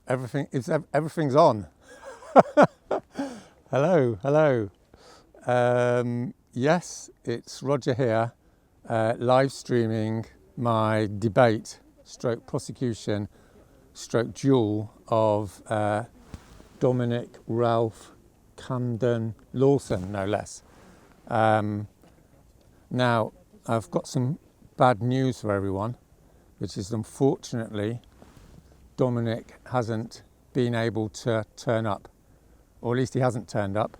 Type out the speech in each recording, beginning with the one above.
Everything's on. Hello. Yes, it's Roger here, live streaming my debate, stroke prosecution, stroke duel of Dominic Ralph Camden Lawson, no less. Now, I've got some bad news for everyone, which is unfortunately Dominic hasn't been able to turn up, or at least he hasn't turned up.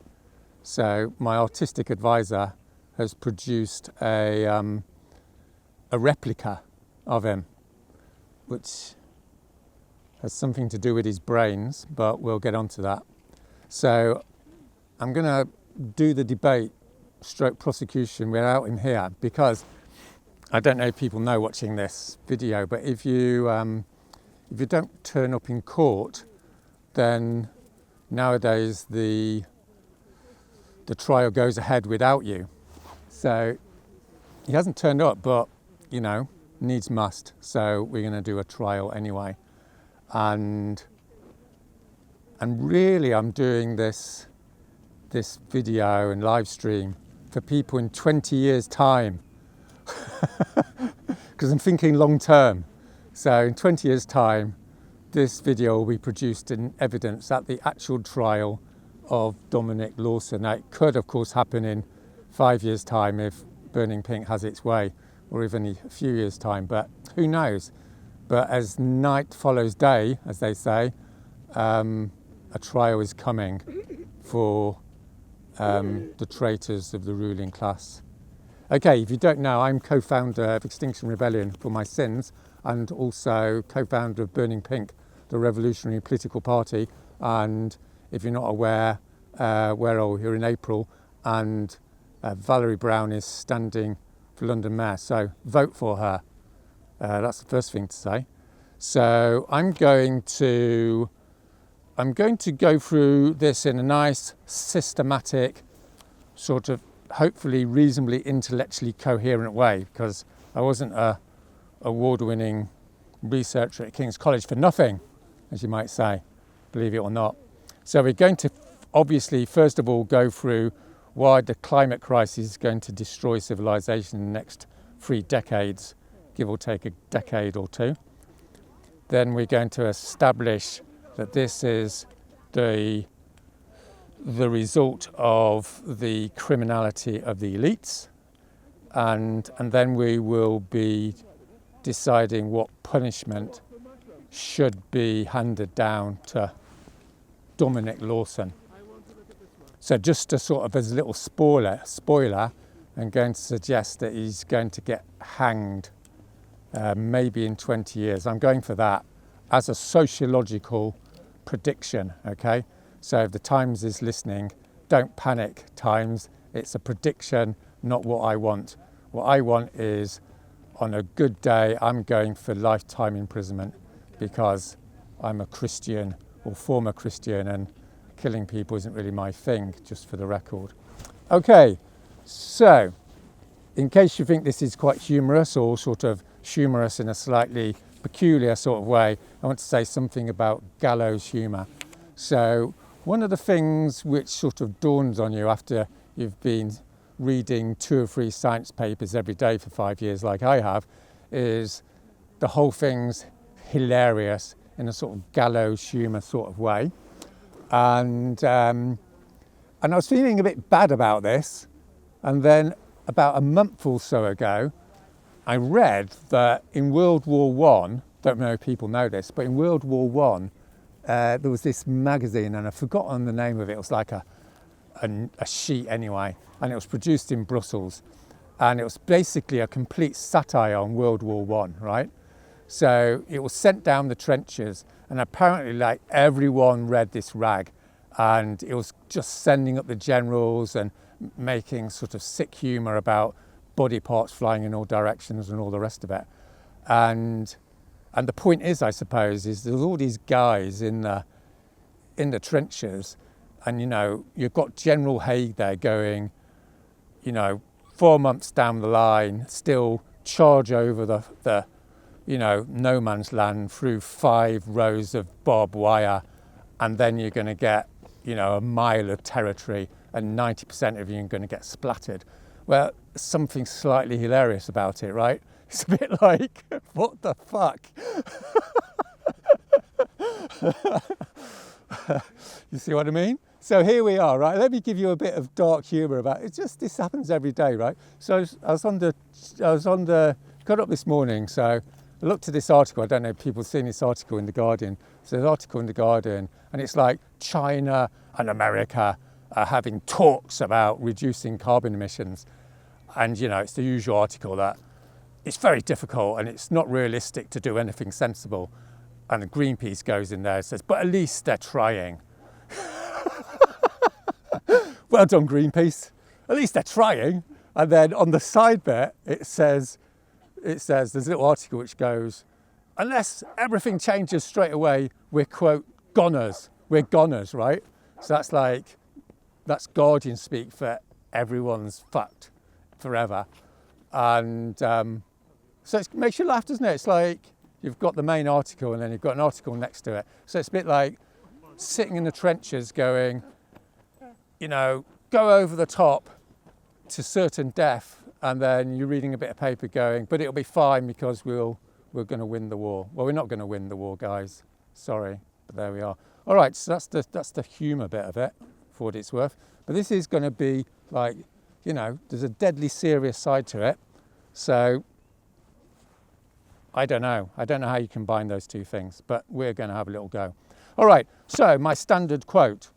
So my artistic advisor has produced a replica of him, which has something to do with his brains, but we'll get onto that. So I'm going to do the debate stroke prosecution without him here, because I don't know if people know watching this video, but if you don't turn up in court, then nowadays the trial goes ahead without you. So he hasn't turned up, but needs must. So we're going to do a trial anyway. And really I'm doing this video and live stream for people in 20 years time, because I'm thinking long term. So in 20 years time, this video will be produced in evidence at the actual trial of Dominic Lawson. Now, it could, of course, happen in 5 years' time if Burning Pink has its way, or even a few years' time, but who knows? But as night follows day, as they say, a trial is coming for the traitors of the ruling class. Okay, if you don't know, I'm co-founder of Extinction Rebellion for my sins, and also co-founder of Burning Pink, the revolutionary political party. And if you're not aware, you're in April, and Valerie Brown is standing for London Mayor, so vote for her. That's the first thing to say. So I'm going to go through this in a nice, systematic, sort of hopefully reasonably intellectually coherent way, because I wasn't a award-winning researcher at King's College for nothing, as you might say, believe it or not. So we're going to obviously first of all go through why the climate crisis is going to destroy civilization in the next 3 decades, give or take a decade or two. Then we're going to establish that this is the result of the criminality of the elites, and then we will be deciding what punishment should be handed down to Dominic Lawson. So just to sort of as a little spoiler, I'm going to suggest that he's going to get hanged maybe in 20 years. I'm going for that as a sociological prediction, okay? So if the Times is listening, don't panic, Times. It's a prediction, not what I want. What I want is, on a good day, I'm going for lifetime imprisonment, because I'm a Christian or former Christian, and killing people isn't really my thing, just for the record. Okay, so in case you think this is quite humorous, or sort of humorous in a slightly peculiar sort of way, I want to say something about gallows humour. So one of the things which sort of dawns on you after you've been reading 2 or 3 science papers every day for 5 years like I have, is the whole thing's hilarious in a sort of gallows humour sort of way. And I was feeling a bit bad about this, and then about a month or so ago I read that in World War I, don't know if people know this, but in World War I there was this magazine, and I've forgotten the name of it. It was like a sheet anyway, and it was produced in Brussels, and it was basically a complete satire on World War I, right? So it was sent down the trenches, and apparently like everyone read this rag, and it was just sending up the generals and making sort of sick humour about body parts flying in all directions and all the rest of it. And the point is, I suppose, is there's all these guys in the trenches, and you've got General Haig there going, 4 months down the line, still charge over the no man's land through 5 rows of barbed wire, and then you're going to get, a mile of territory, and 90% of you are going to get splattered. Well, something slightly hilarious about it, right? It's a bit like, what the fuck? You see what I mean? So here we are, right? Let me give you a bit of dark humour about it. This happens every day, right? So got up this morning, so I looked at this article. I don't know if people have seen this article in The Guardian. So there's an article in The Guardian, and it's like China and America are having talks about reducing carbon emissions. And, it's the usual article that it's very difficult and it's not realistic to do anything sensible. And Greenpeace goes in there and says, but at least they're trying. Well done, Greenpeace. At least they're trying. And then on the side bit, it says, there's a little article which goes, unless everything changes straight away, we're, quote, goners. We're goners, right? So that's Guardian speak for everyone's fucked forever. And so it makes you laugh, doesn't it? It's like you've got the main article and then you've got an article next to it. So it's a bit like sitting in the trenches going, go over the top to certain death, and then you're reading a bit of paper going, but it'll be fine because we're going to win the war. Well, we're not going to win the war, guys. Sorry, but there we are. All right, so that's the humour bit of it, for what it's worth. But this is going to be like, there's a deadly serious side to it. So I don't know how you combine those two things, but we're going to have a little go. All right, so my standard quote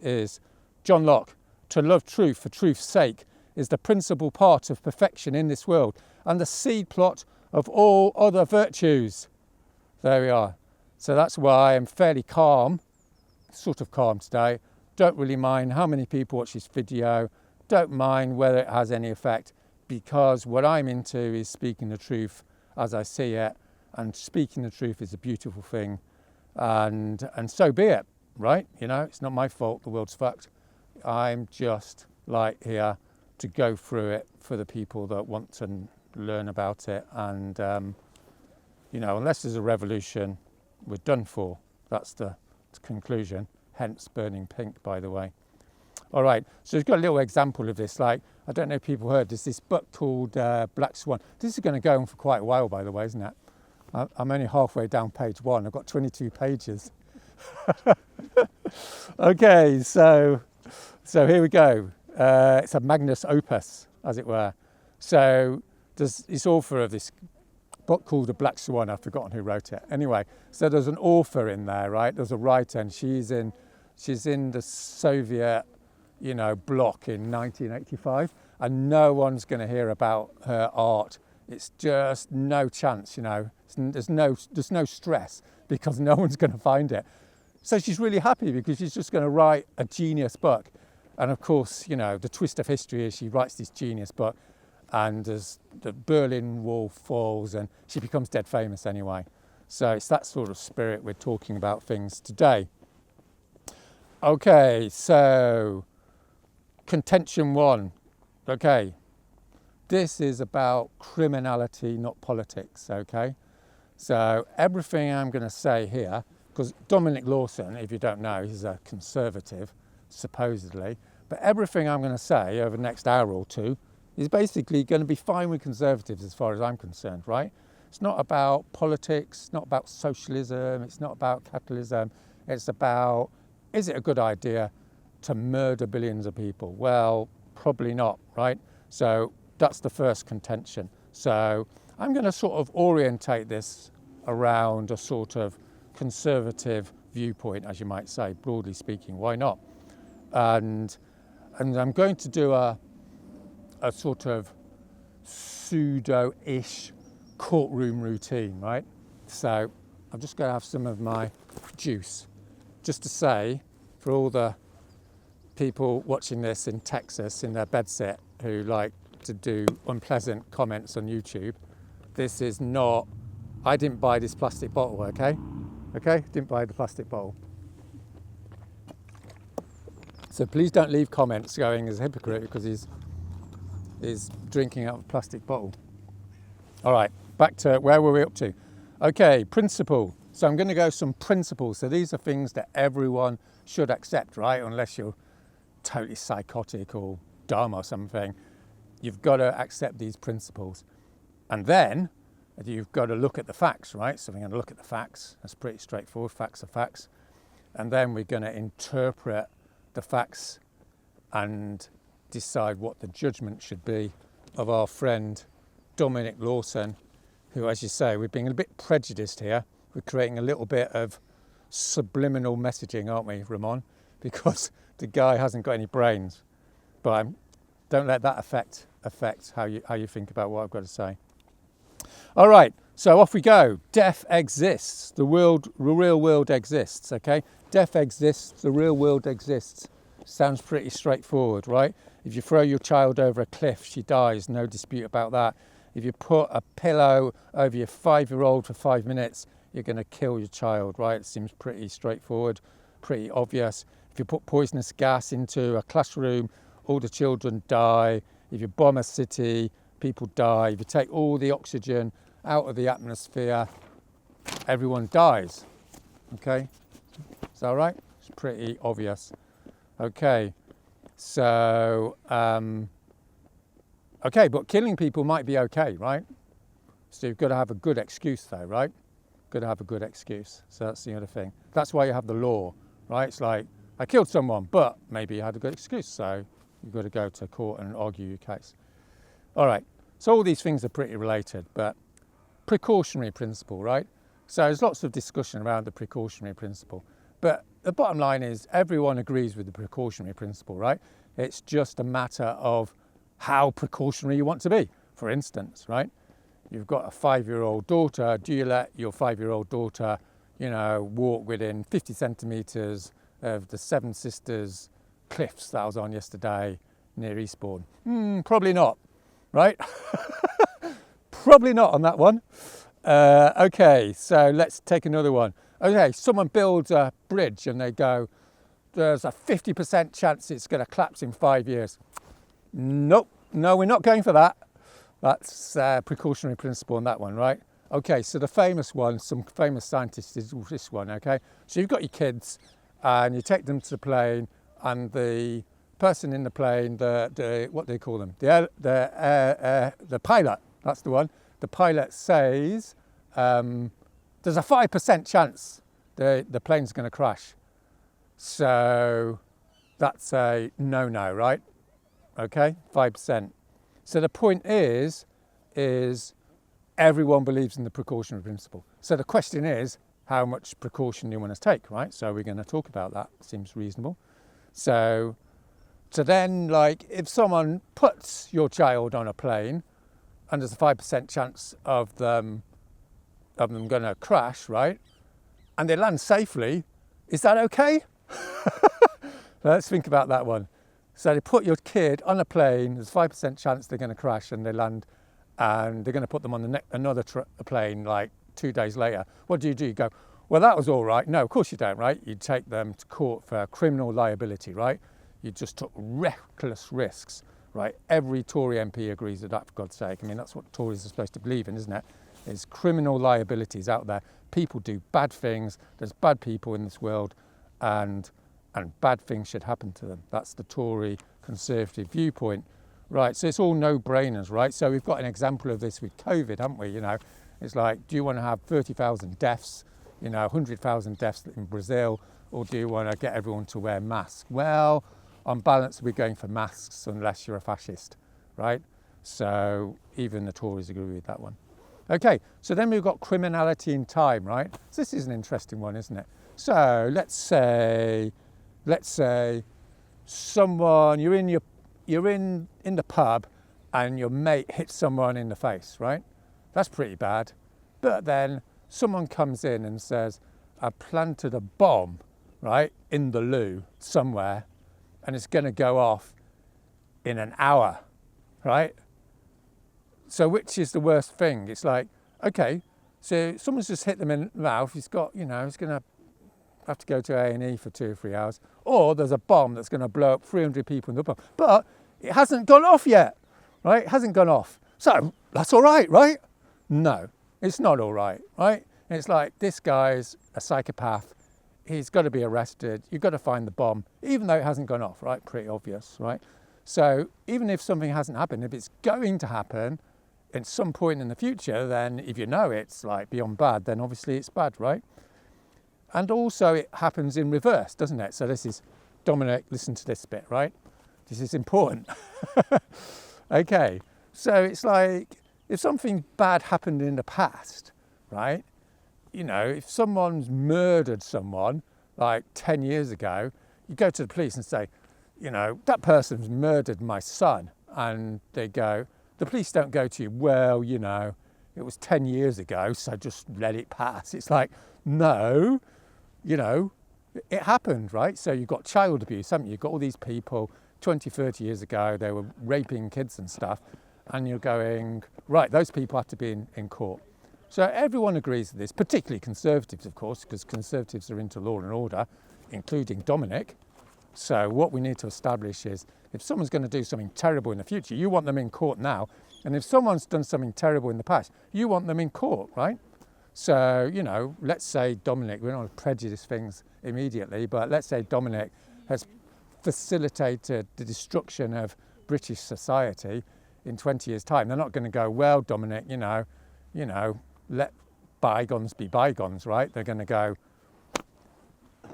is John Locke: to love truth for truth's sake is the principal part of perfection in this world and the seed plot of all other virtues. There we are. So that's why I'm fairly calm, sort of calm today. Don't really mind how many people watch this video. Don't mind whether it has any effect, because what I'm into is speaking the truth as I see it, and speaking the truth is a beautiful thing, and so be it, right? It's not my fault the world's fucked. I'm just here to go through it for the people that want to learn about it, and unless there's a revolution, we're done for. That's the conclusion, hence burning pink, by the way. All right, so we've got a little example of this. I don't know if people heard, there's this book called Black Swan. This is going to go on for quite a while, by the way, isn't it? I'm only halfway down page 1. I've got 22 pages. Okay, so here we go. It's a magnus opus, as it were. So there's this author of this book called The Black Swan. I've forgotten who wrote it. Anyway, so there's an author in there, right? There's a writer, and she's in the Soviet, bloc in 1985, and no one's going to hear about her art. It's just no chance, There's no stress because no one's going to find it. So she's really happy because she's just going to write a genius book. And of course, the twist of history is she writes this genius book, and as the Berlin Wall falls, and she becomes dead famous anyway. So it's that sort of spirit we're talking about things today. Okay, so contention 1. Okay, this is about criminality, not politics, okay? So everything I'm going to say here, because Dominic Lawson, if you don't know, he's a conservative, supposedly, but everything I'm going to say over the next hour or two is basically going to be fine with conservatives as far as I'm concerned, right? It's not about politics, it's not about socialism, it's not about capitalism, it's about, is it a good idea to murder billions of people? Well, probably not, right? So that's the first contention. So I'm going to sort of orientate this around a sort of conservative viewpoint, as you might say, broadly speaking. Why not? And I'm going to do a sort of pseudo-ish courtroom routine, right? So I'm just going to have some of my juice, just to say, for all the people watching this in Texas in their bedsit who like to do unpleasant comments on YouTube, this is not, I didn't buy this plastic bottle, okay? Okay, didn't buy the plastic bottle. So please don't leave comments going as a hypocrite because he's drinking out of a plastic bottle. All right, back to where were we up to? Okay, principle. So I'm going to go some principles. So these are things that everyone should accept, right? Unless you're totally psychotic or dumb or something. You've got to accept these principles. And then you've got to look at the facts, right? So we're going to look at the facts. That's pretty straightforward. Facts are facts. And then we're going to interpret the facts and decide what the judgment should be of our friend Dominic Lawson, who, as you say, we're being a bit prejudiced here. We're creating a little bit of subliminal messaging, aren't we, Ramon? Because the guy hasn't got any brains. But don't let that affect how you think about what I've got to say. All right, so off we go. Death exists. The real world exists, okay? Death exists, the real world exists. Sounds pretty straightforward, right? If you throw your child over a cliff, she dies, no dispute about that. If you put a pillow over your 5-year-old for 5 minutes, you're going to kill your child, right? It seems pretty straightforward, pretty obvious. If you put poisonous gas into a classroom, all the children die. If you bomb a city, people die. If you take all the oxygen out of the atmosphere, everyone dies, okay? Is that all right? It's pretty obvious. Okay, so, okay, but killing people might be okay, right? So you've got to have a good excuse though, right? Got to have a good excuse. So that's the other thing. That's why you have the law, right? It's like, I killed someone, but maybe you had a good excuse. So you've got to go to court and argue your case. All right, so all these things are pretty related, but precautionary principle, right? So there's lots of discussion around the precautionary principle, but the bottom line is everyone agrees with the precautionary principle, right? It's just a matter of how precautionary you want to be. For instance, right? You've got a 5-year-old daughter. Do you let your 5-year-old daughter, walk within 50 centimetres of the Seven Sisters cliffs that I was on yesterday near Eastbourne? Probably not, right? Probably not on that one. Okay, so let's take another one. Okay, someone builds a bridge and they go, there's a 50% chance it's going to collapse in 5 years. Nope, no, we're not going for that. That's precautionary principle on that one, right? Okay, so the famous one, some famous scientists did this one, okay? So you've got your kids and you take them to the plane and the person in the plane, the what do they call them? The pilot, that's the one. The pilot says, there's a 5% chance the plane's going to crash. So that's a no-no, right? Okay, 5%. So the point is everyone believes in the precautionary principle. So the question is how much precaution you want to take, right? So we're going to talk about that. Seems reasonable. So then, like, if someone puts your child on a plane and there's a 5% chance of them going to crash, right? And they land safely, is that okay? Let's think about that one. So they put your kid on a plane, there's a 5% chance they're going to crash and they land, and they're going to put them on another plane like 2 days later. What do? You go, well, that was all right. No, of course you don't, right? You take them to court for criminal liability, right? You just took reckless risks, right? Every Tory MP agrees with that, for God's sake. I mean, that's what Tories are supposed to believe in, isn't it? There's criminal liabilities out there. People do bad things. There's bad people in this world, and bad things should happen to them. That's the Tory Conservative viewpoint. Right, so it's all no-brainers, right? So we've got an example of this with COVID, haven't we? It's like, do you want to have 30,000 deaths, 100,000 deaths in Brazil, or do you want to get everyone to wear masks? Well, on balance, we're going for masks unless you're a fascist, right? So even the Tories agree with that one. Okay, so then we've got criminality in time, right? So this is an interesting one, isn't it? So let's say someone, you're in the pub and your mate hits someone in the face, right? That's pretty bad. But then someone comes in and says, I planted a bomb, right, in the loo somewhere, and it's going to go off in an hour, right? So which is the worst thing? It's like, okay, so someone's just hit them in the mouth. He's got, he's going to have to go to A&E for 2 or 3 hours. Or there's a bomb that's going to blow up 300 people in the pub. But it hasn't gone off yet, right? It hasn't gone off. So that's all right, right? No, it's not all right, right? It's like, this guy's a psychopath. He's got to be arrested. You've got to find the bomb, even though it hasn't gone off, right? Pretty obvious, right? So even if something hasn't happened, if it's going to happen at some point in the future, then if you know it's like beyond bad, then obviously it's bad, right? And also it happens in reverse, doesn't it? So this is, Dominic, listen to this bit, right? This is important. Okay, so it's like, if something bad happened in the past, right? You know, if someone's murdered someone like 10 years ago, you go to the police and say, you know, that person's murdered my son. And they go, the police don't go to you, well, you know, it was 10 years ago, so just let it pass. It's like, no, you know, it happened, right? So you've got child abuse, haven't you? You've got all these people 20, 30 years ago, they were raping kids and stuff. And you're going, right, those people have to be in court. So everyone agrees with this, particularly Conservatives, of course, because Conservatives are into law and order, including Dominic. So what we need to establish is, if someone's going to do something terrible in the future, you want them in court now. And if someone's done something terrible in the past, you want them in court, right? So, you know, let's say Dominic, we don't want to prejudice things immediately, but let's say Dominic has facilitated the destruction of British society in 20 years' time. They're not going to go, well, Dominic, you know, let bygones be bygones, right? They're going to go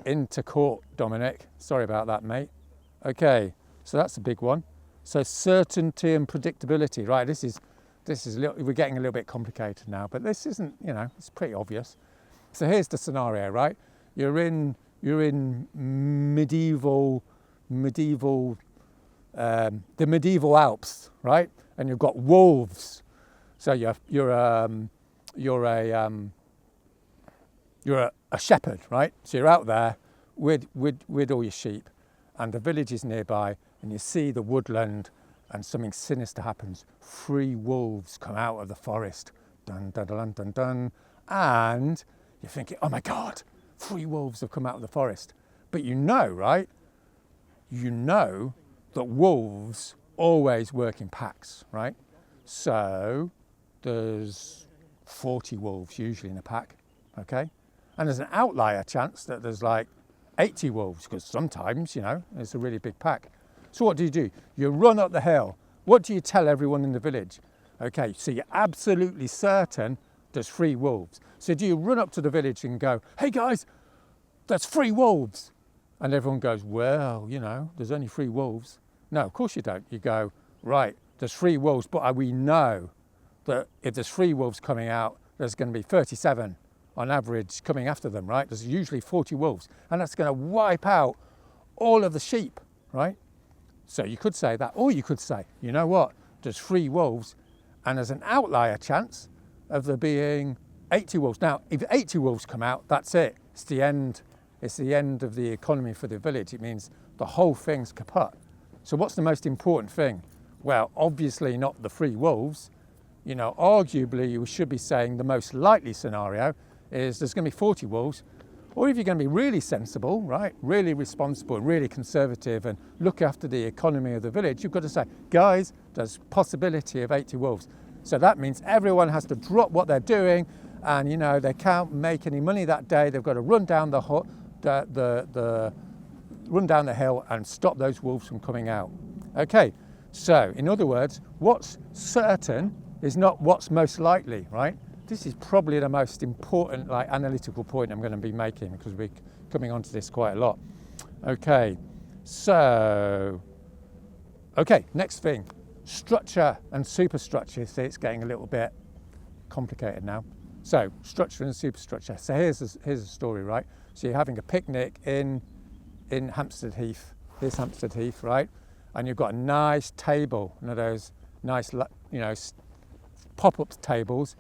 into court, Dominic. Sorry about that, mate. Okay, so that's a big one. So certainty and predictability, right? This is we're getting a little bit complicated now, but this isn't, you know, it's pretty obvious. So here's the scenario, right? You're in medieval, the medieval Alps, right? And you've got wolves. So you're a shepherd, right? So you're out there with all your sheep, and the village is nearby, and you see the woodland, and something sinister happens. 3 wolves come out of the forest, dun dun dun dun dun, and you're thinking, oh my God, 3 wolves have come out of the forest. But you know, right? You know that wolves always work in packs, right? So there's 40 wolves usually in a pack, okay? And there's an outlier chance that there's like 80 wolves, because sometimes, you know, it's a really big pack. So what do? You run up the hill. What do you tell everyone in the village? Okay, so you're absolutely certain there's 3 wolves. So do you run up to the village and go, hey guys, there's 3 wolves? And everyone goes, well, you know, there's only 3 wolves. No, of course you don't. You go, right, there's 3 wolves, but we know that if there's 3 wolves coming out, there's going to be 37 on average coming after them, right? There's usually 40 wolves, and that's going to wipe out all of the sheep, right? So you could say that, or you could say, you know what, there's 3 wolves, and there's an outlier chance of there being 80 wolves. Now, if 80 wolves come out, that's it. It's the end of the economy for the village. It means the whole thing's kaput. So what's the most important thing? Well, obviously not the 3 wolves. You know, arguably you should be saying the most likely scenario is there's going to be 40 wolves. Or if you're going to be really sensible, right, really responsible, really conservative, and look after the economy of the village, you've got to say, guys, there's possibility of 80 wolves. So that means everyone has to drop what they're doing, and, you know, they can't make any money that day. They've got to run down run down the hill and stop those wolves from coming out. Okay, so in other words, what's certain is not what's most likely, right? This is probably the most important, like, analytical point I'm going to be making, because we're coming onto this quite a lot. Okay, so, next thing, structure and superstructure. See, it's getting a little bit complicated now. So, structure and superstructure. So here's a story, right? So you're having a picnic in Hampstead Heath. Here's Hampstead Heath, right? And you've got a nice table, one of those nice, you know, pop-up tables.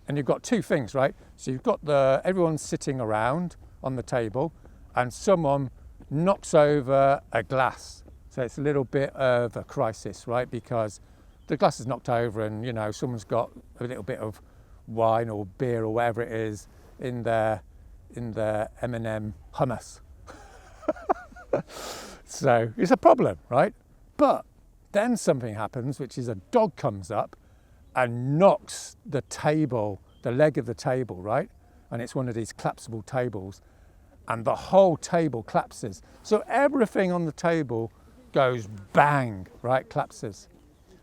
And you've got 2 things, right? So you've got everyone sitting around on the table, and someone knocks over a glass. So it's a little bit of a crisis, right? Because the glass is knocked over, and, you know, someone's got a little bit of wine or beer or whatever it is in their M&M hummus. So it's a problem, right? But then something happens, which is a dog comes up and knocks the table, the leg of the table, right? And it's one of these collapsible tables, and the whole table collapses. So everything on the table goes bang, right? Collapses.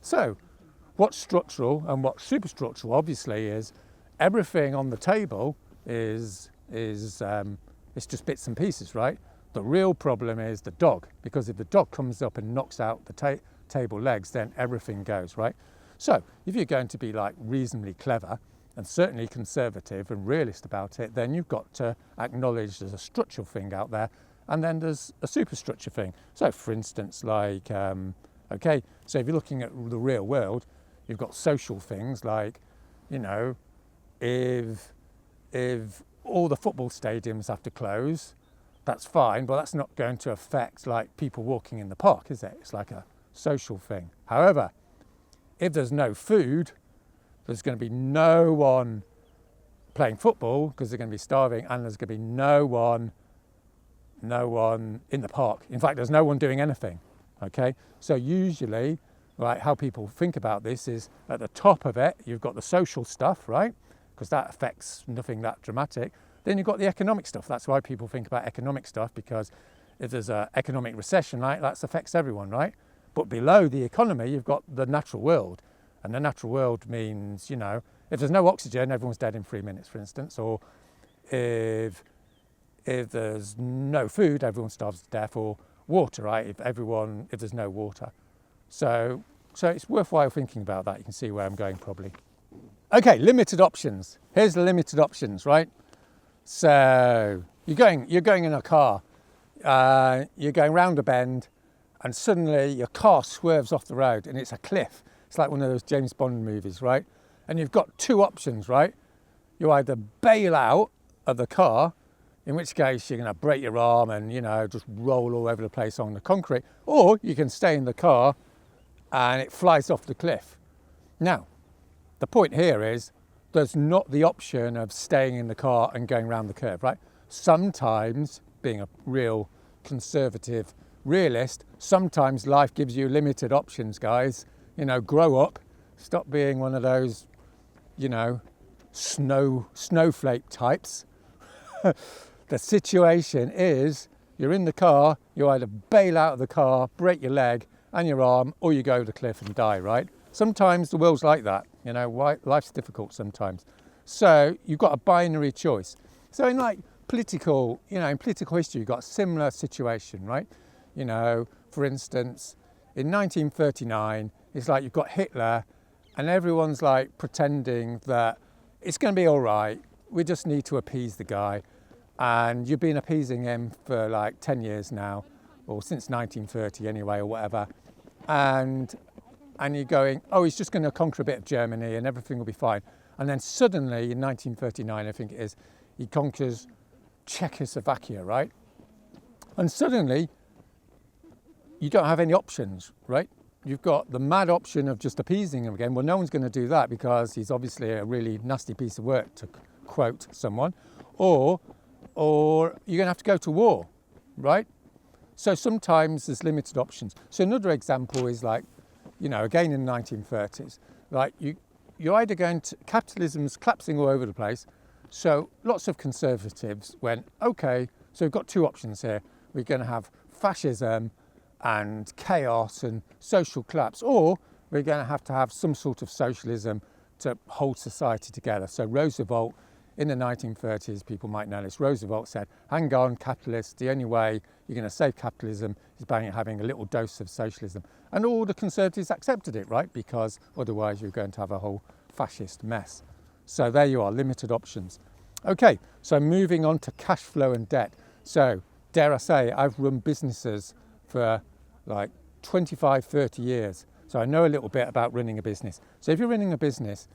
So what's structural and what's superstructural obviously is everything on the table is it's just bits and pieces, right? The real problem is the dog, because if the dog comes up and knocks out the table legs, then everything goes, right? So if you're going to be like reasonably clever and certainly conservative and realist about it, then you've got to acknowledge there's a structural thing out there, and then there's a superstructure thing. So for instance, like, okay, so if you're looking at the real world, you've got social things like, you know, if all the football stadiums have to close, that's fine, but that's not going to affect like people walking in the park, is it? It's like a social thing. However, if there's no food, there's going to be no one playing football because they're going to be starving, and there's going to be no one in the park. In fact, there's no one doing anything, okay? So usually, right, how people think about this is at the top of it, you've got the social stuff, right? Because that affects nothing that dramatic. Then you've got the economic stuff. That's why people think about economic stuff, because if there's an economic recession, right, that affects everyone, right? But below the economy, you've got the natural world. And the natural world means, you know, if there's no oxygen, everyone's dead in 3 minutes, for instance. Or if there's no food, everyone starves to death. Or water, right? If there's no water. So it's worthwhile thinking about that. You can see where I'm going probably. Okay, limited options. Here's the limited options, right? So you're going in a car, you're going round a bend, and suddenly your car swerves off the road and it's a cliff. It's like one of those James Bond movies, right? And you've got two options, right? You either bail out of the car, in which case you're going to break your arm and, you know, just roll all over the place on the concrete, or you can stay in the car and it flies off the cliff. Now, the point here is there's not the option of staying in the car and going around the curve, right? Sometimes, being a real conservative realist, sometimes life gives you limited options, guys. You know, grow up, stop being one of those, you know, snowflake types. The situation is you're in the car, you either bail out of the car, break your leg and your arm, or you go to the cliff and die, right? Sometimes the world's like that, you know, life's difficult sometimes. So you've got a binary choice. So in like political, you know, in political history, you've got a similar situation, right? You know, for instance, in 1939, it's like you've got Hitler and everyone's like pretending that it's going to be all right. We just need to appease the guy. And you've been appeasing him for like 10 years now, or since 1930 anyway, or whatever. And you're going, oh, he's just going to conquer a bit of Germany and everything will be fine. And then suddenly in 1939, I think it is, he conquers Czechoslovakia, right? And suddenly you don't have any options, right? You've got the mad option of just appeasing him again. Well, no one's going to do that because he's obviously a really nasty piece of work, to quote someone. Or you're going to have to go to war, right? So sometimes there's limited options. So another example is like, you know, again in the 1930s, like you're either going to, capitalism's collapsing all over the place. So lots of conservatives went, okay, so we've got two options here. We're going to have fascism and chaos and social collapse, or we're going to have some sort of socialism to hold society together. So Roosevelt, in the 1930s, people might know this, Roosevelt said, hang on, capitalists, the only way you're going to save capitalism is by having a little dose of socialism. And all the conservatives accepted it, right? Because otherwise you're going to have a whole fascist mess. So there you are, limited options. Okay, so moving on to cash flow and debt. So dare I say, I've run businesses for like 25, 30 years. So I know a little bit about running a business. So if you're running a business,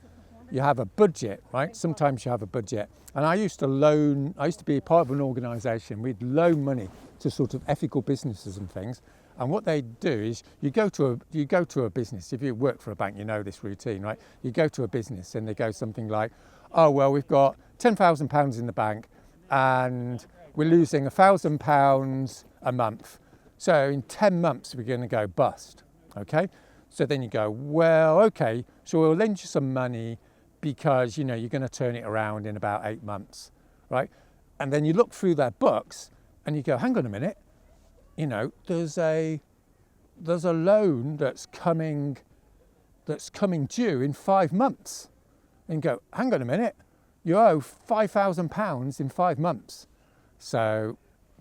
you have a budget, right? Sometimes you have a budget. And I used to be part of an organisation. We'd loan money to sort of ethical businesses and things. And what they do is you go to a business. If you work for a bank, you know this routine, right? You go to a business and they go something like, oh, well, we've got £10,000 in the bank and we're losing £1,000 a month. So in 10 months, we're going to go bust, okay? So then you go, well, okay, so we'll lend you some money because, you know, you're going to turn it around in about 8 months, right? And then you look through their books and you go, hang on a minute, you know, there's a loan that's coming due in 5 months. And you go, hang on a minute, you owe £5,000 in 5 months. So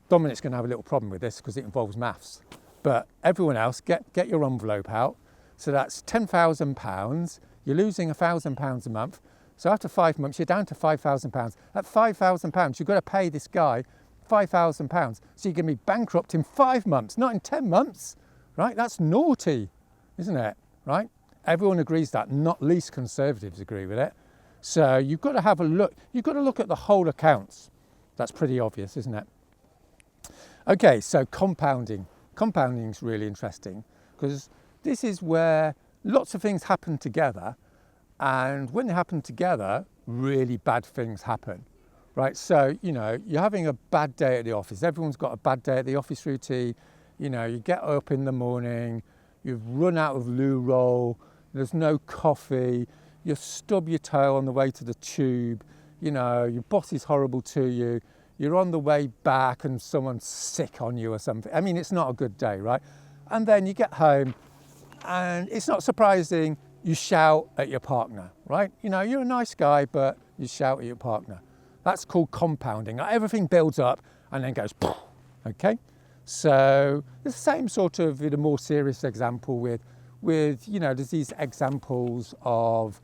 Dominic's going to have a little problem with this because it involves maths. But everyone else, get your envelope out. So that's £10,000. You're losing £1,000 a month. So after 5 months, you're down to £5,000. At £5,000, you've got to pay this guy £5,000. So you're going to be bankrupt in 5 months, not in 10 months, right? That's naughty, isn't it, right? Everyone agrees that, not least conservatives agree with it. So you've got to have a look. You've got to look at the whole accounts. That's pretty obvious, isn't it? Okay, so compounding. Compounding is really interesting because this is where lots of things happen together, and when they happen together, really bad things happen, right? So, you know, you're having a bad day at the office. Everyone's got a bad day at the office routine. You know, you get up in the morning, you've run out of loo roll, there's no coffee, you stub your toe on the way to the tube, you know, your boss is horrible to you, you're on the way back and someone's sick on you or something. I mean, it's not a good day, right? And then you get home and it's not surprising you shout at your partner, right? You know, you're a nice guy, but you shout at your partner. That's called compounding. Everything builds up and then goes, okay? So the same sort of, in a more serious example with, you know, there's these examples of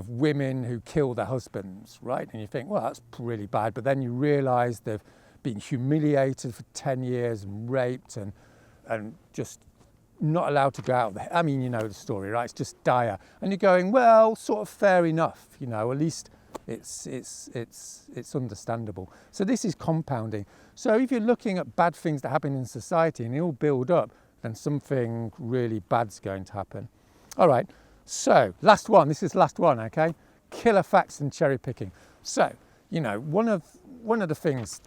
women who kill their husbands, right? And you think, well, that's really bad. But then you realise they've been humiliated for 10 years and raped and just not allowed to go out. I mean, you know the story, right? It's just dire. And you're going, well, sort of fair enough, you know, at least it's understandable. So this is compounding. So if you're looking at bad things that happen in society and they all build up, then something really bad's going to happen. All right, so last one, this is the last one, okay? Killer facts and cherry picking. So, you know, one of the things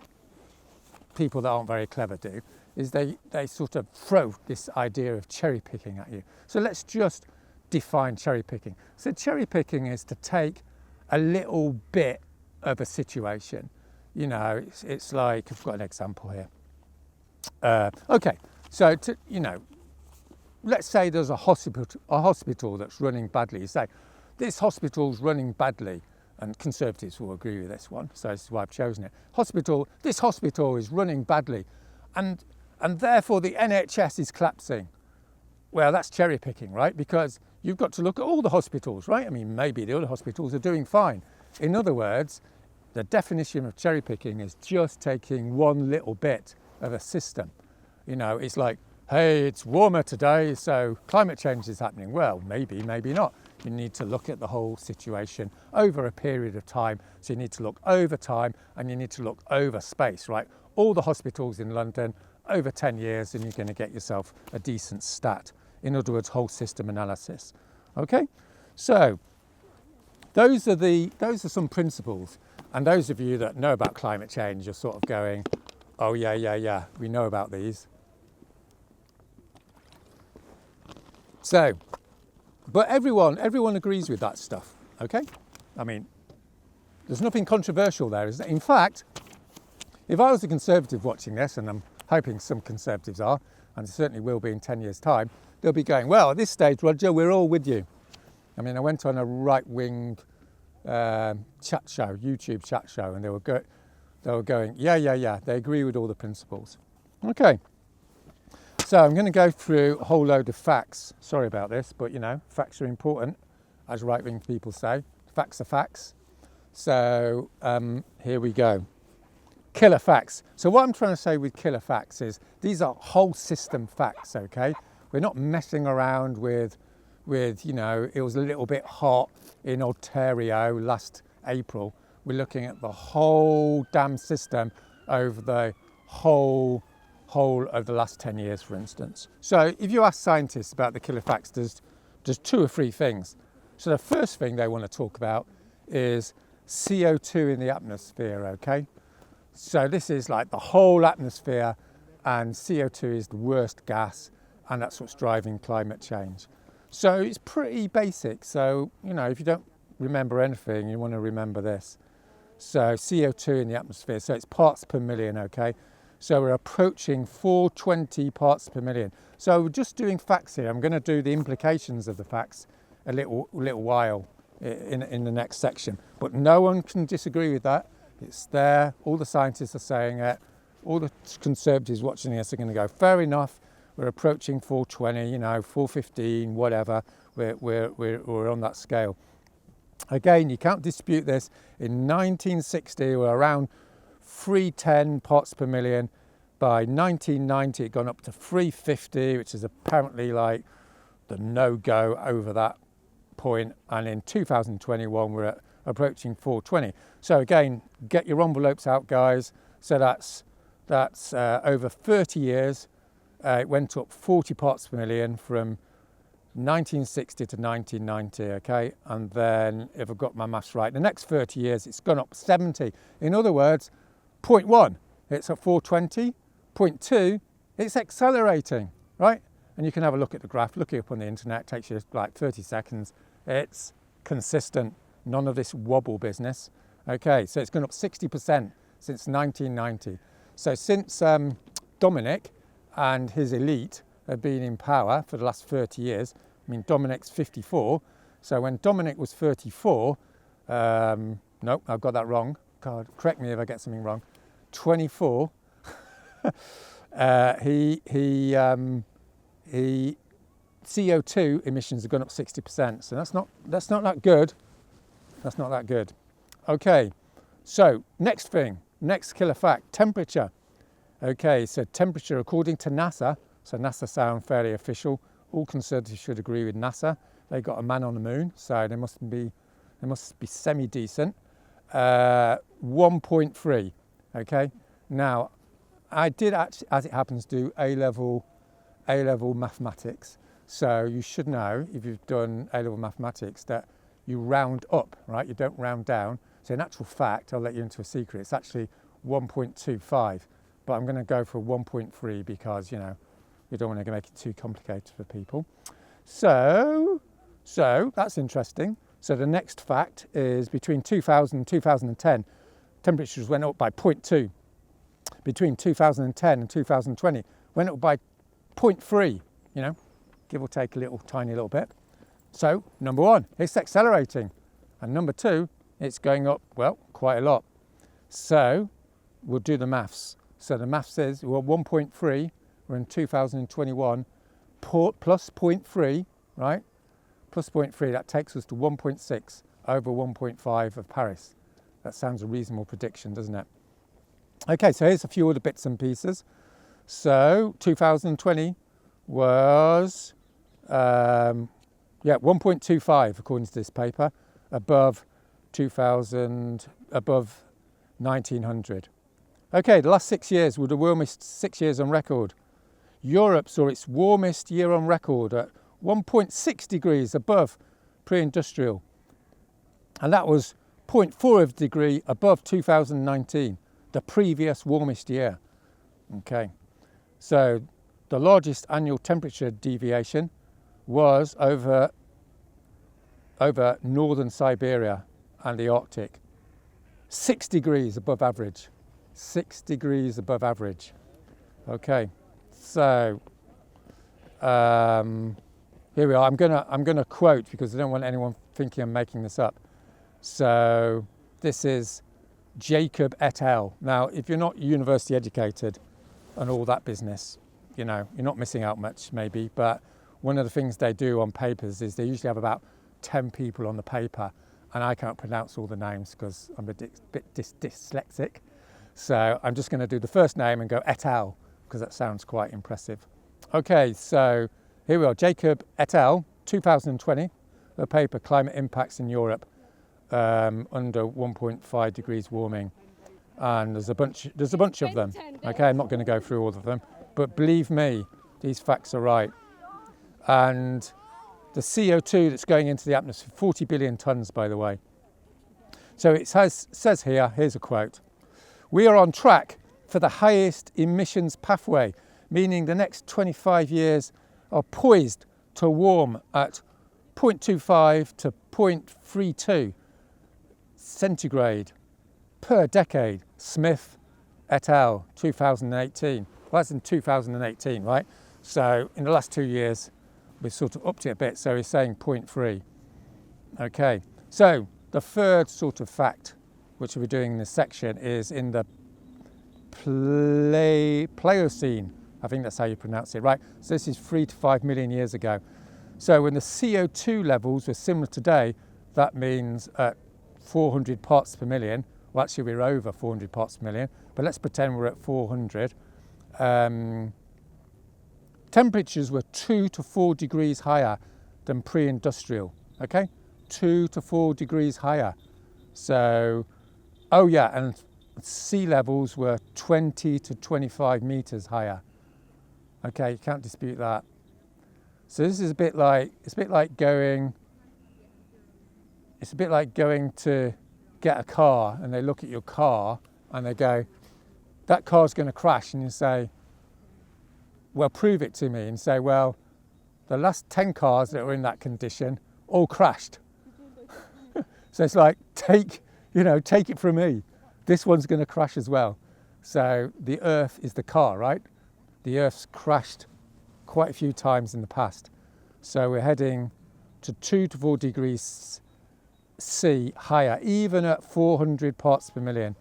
people that aren't very clever do is they sort of throw this idea of cherry picking at you. So let's just define cherry picking. So cherry picking is to take a little bit of a situation. You know, it's like, I've got an example here. Okay, so you know, let's say there's a hospital that's running badly. You say, this hospital's running badly, and conservatives will agree with this one, so this is why I've chosen it. This hospital is running badly, and therefore the NHS is collapsing. Well, that's cherry picking, right? Because you've got to look at all the hospitals, right? I mean, maybe the other hospitals are doing fine. In other words, the definition of cherry picking is just taking one little bit of a system. You know, it's like, hey, it's warmer today, so climate change is happening. Well, maybe, maybe not. You need to look at the whole situation over a period of time. So you need to look over time and you need to look over space, right? All the hospitals in London over 10 years and you're going to get yourself a decent stat. In other words, whole system analysis. Okay, so those are some principles. And those of you that know about climate change are sort of going, oh yeah, we know about these. So, but everyone agrees with that stuff, okay? I mean, there's nothing controversial there, is there? In fact, if I was a conservative watching this, and I'm hoping some conservatives are, and certainly will be in 10 years' time, they'll be going, well, at this stage, Roger, we're all with you. I mean, I went on a right-wing chat show, YouTube chat show, and they were going, yeah, they agree with all the principles. Okay. So I'm going to go through a whole load of facts. Sorry about this, but you know, facts are important, as right-wing people say. Facts are facts. So here we go. Killer facts. So what I'm trying to say with killer facts is these are whole system facts, okay? We're not messing around with, you know, it was a little bit hot in Ontario last April. We're looking at the whole damn system over the whole of the last 10 years, for instance. So if you ask scientists about the killer facts, there's 2 or 3 things. So the first thing they want to talk about is CO2 in the atmosphere, okay? So this is like the whole atmosphere, and CO2 is the worst gas, and that's what's driving climate change. So it's pretty basic. So, you know, if you don't remember anything, you want to remember this. So CO2 in the atmosphere, so it's parts per million, okay? So we're approaching 420 parts per million. So we're just doing facts here. I'm going to do the implications of the facts a little while in the next section. But no one can disagree with that. It's there. All the scientists are saying it. All the conservatives watching this are going to go, fair enough, we're approaching 420, you know, 415, whatever. We're on that scale. Again, you can't dispute this. In 1960, we're around 310 parts per million. By 1990, it had gone up to 350, which is apparently like the no-go over that point. And in 2021, we're approaching 420. So again, get your envelopes out, guys. So that's over 30 years. It went up 40 parts per million from 1960 to 1990, okay? And then, if I've got my maths right, the next 30 years, it's gone up 70. In other words, point 1, it's at 420. Point 2, it's accelerating, right? And you can have a look at the graph, look it up on the internet, it takes you like 30 seconds. It's consistent, none of this wobble business. Okay, so it's gone up 60% since 1990. So since Dominic and his elite have been in power for the last 30 years, I mean, Dominic's 54, so when Dominic was 34, nope, I've got that wrong. God, correct me if I get something wrong. 24, he CO2 emissions have gone up 60%. So that's not that good. That's not that good. Okay, so next thing, next killer fact, temperature. Okay, so temperature according to NASA. So NASA sound fairly official. All conservatives should agree with NASA. They got a man on the moon, so they must be semi-decent. 1.3. Okay. Now, I did actually, as it happens, do A-level mathematics. So you should know, if you've done A-level mathematics, that you round up, right? You don't round down. So in actual fact, I'll let you into a secret. It's actually 1.25, but I'm going to go for 1.3 because, you know, you don't want to make it too complicated for people. So that's interesting. So the next fact is between 2000 and 2010, temperatures went up by 0.2. Between 2010 and 2020, went up by 0.3, you know, give or take a tiny little bit. So number 1, it's accelerating. And number 2, it's going up, well, quite a lot. So we'll do the maths. So the maths says, well, 1.3, we're in 2021, plus 0.3, right? Plus 0.3, that takes us to 1.6 over 1.5 of Paris. That sounds a reasonable prediction, doesn't it? Okay, so here's a few other bits and pieces. So 2020 was, 1.25 according to this paper, above 1900. Okay, the last 6 years were the warmest 6 years on record. Europe saw its warmest year on record at 1.6 degrees above pre-industrial. And that was 0.4 of a degree above 2019, the previous warmest year. Okay, so the largest annual temperature deviation was over northern Siberia and the Arctic. 6 degrees above average. 6 degrees above average. Okay, so here we are. I'm gonna quote because I don't want anyone thinking I'm making this up. So this is Jacob et al. Now, if you're not university educated and all that business, you know, you're not missing out much maybe, but one of the things they do on papers is they usually have about 10 people on the paper, and I can't pronounce all the names because I'm a bit dyslexic. So I'm just going to do the first name and go et al. Because that sounds quite impressive. Okay, so here we are, Jacob et al. 2020, the paper Climate Impacts in Europe under 1.5 degrees warming. And there's a bunch of them. Okay, I'm not going to go through all of them, but believe me, these facts are right. And the CO2 that's going into the atmosphere, 40 billion tonnes, by the way. So it says here, here's a quote, "We are on track for the highest emissions pathway, meaning the next 25 years are poised to warm at 0.25 to 0.32 centigrade per decade. Smith et al. 2018. Well, that's in 2018, right? So in the last 2 years, we've sort of upped it a bit. So he's saying 0.3. Okay. So the third sort of fact, which we're doing in this section, is in the Pliocene. I think that's how you pronounce it, right? So this is 3 to 5 million years ago. So when the CO2 levels were similar today, that means at 400 parts per million, well actually we're over 400 parts per million, but let's pretend we're at 400. Temperatures were 2 to 4 degrees higher than pre-industrial, okay? 2 to 4 degrees higher. So, oh yeah, and sea levels were 20 to 25 meters higher. Okay, you can't dispute that. So this is a bit like going to get a car, and they look at your car and they go, that car's going to crash, and you say, well, prove it to me, and say, well, the last 10 cars that were in that condition all crashed. So it's like, take it from me. This one's going to crash as well. So the Earth is the car, right? The Earth's crashed quite a few times in the past. So we're heading to 2 to 4 degrees C higher, even at 400 parts per million.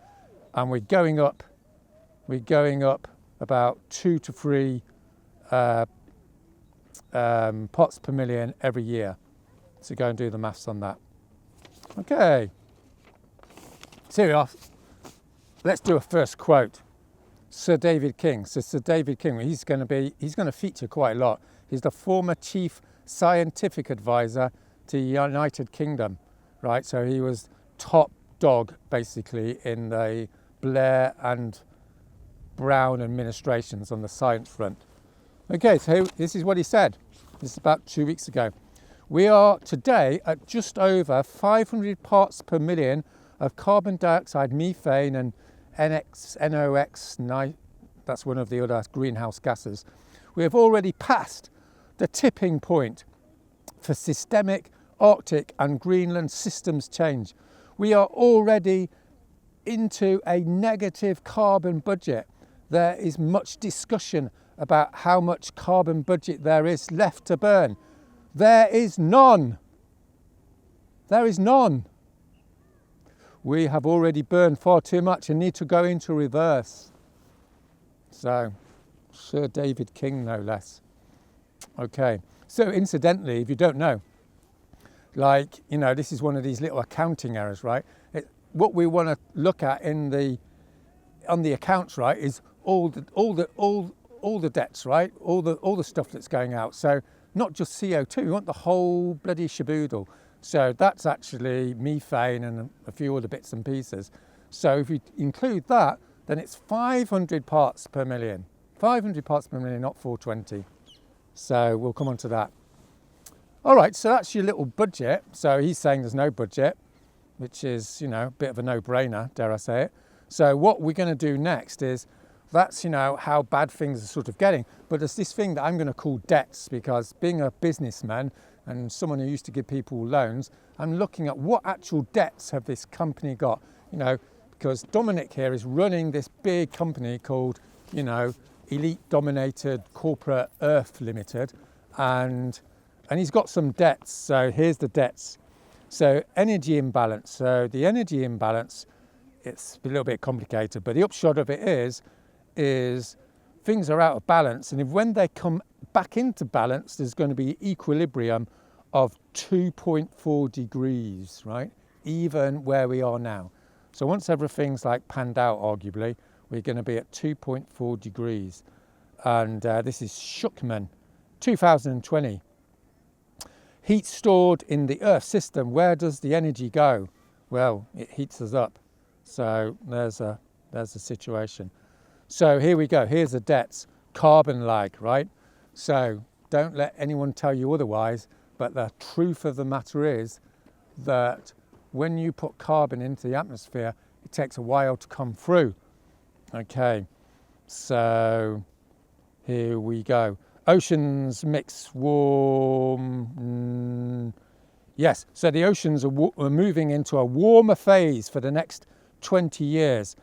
And we're going up about 2 to 3 parts per million every year. So go and do the maths on that. Okay. So here we are. Let's do a first quote. Sir David King. So Sir David King, he's going to feature quite a lot. He's the former chief scientific advisor to the United Kingdom, right? So he was top dog basically in the Blair and Brown administrations on the science front. Okay, so this is what he said. This is about 2 weeks ago. We are today at just over 500 parts per million of carbon dioxide, methane and NOx, that's one of the other greenhouse gases. We have already passed the tipping point for systemic Arctic and Greenland systems change. We are already into a negative carbon budget. There is much discussion about how much carbon budget there is left to burn. There is none. There is none. We have already burned far too much and need to go into reverse. So, Sir David King, no less. Okay, so incidentally, if you don't know, this is one of these little accounting errors, right? What we want to look at on the accounts, right, is all the debts, right? All the stuff that's going out. So not just CO2, we want the whole bloody shaboodle. So that's actually methane and a few other bits and pieces. So if we include that, then it's 500 parts per million. 500 parts per million, not 420. So we'll come on to that. All right, so that's your little budget. So he's saying there's no budget, which is, a bit of a no-brainer, dare I say it. So what we're going to do next is, that's, how bad things are sort of getting. But there's this thing that I'm going to call debts, because being a businessman and someone who used to give people loans, I'm looking at what actual debts have this company got, because Dominic here is running this big company called, Elite Dominated Corporate Earth Limited, and he's got some debts. So here's the debts. So energy imbalance. So the energy imbalance, it's a little bit complicated, but the upshot of it is things are out of balance, and when they come back into balance, there's going to be equilibrium of 2.4 degrees, right? Even where we are now. So once everything's panned out, arguably, we're going to be at 2.4 degrees. And this is Schuckman, 2020. Heat stored in the Earth system. Where does the energy go? Well, it heats us up. So there's a situation. So here we go. Here's the debts. Carbon lag, right? So don't let anyone tell you otherwise. But the truth of the matter is that when you put carbon into the atmosphere, it takes a while to come through. Okay, so here we go. Oceans mix warm. Yes, so the oceans are moving into a warmer phase for the next 20 years.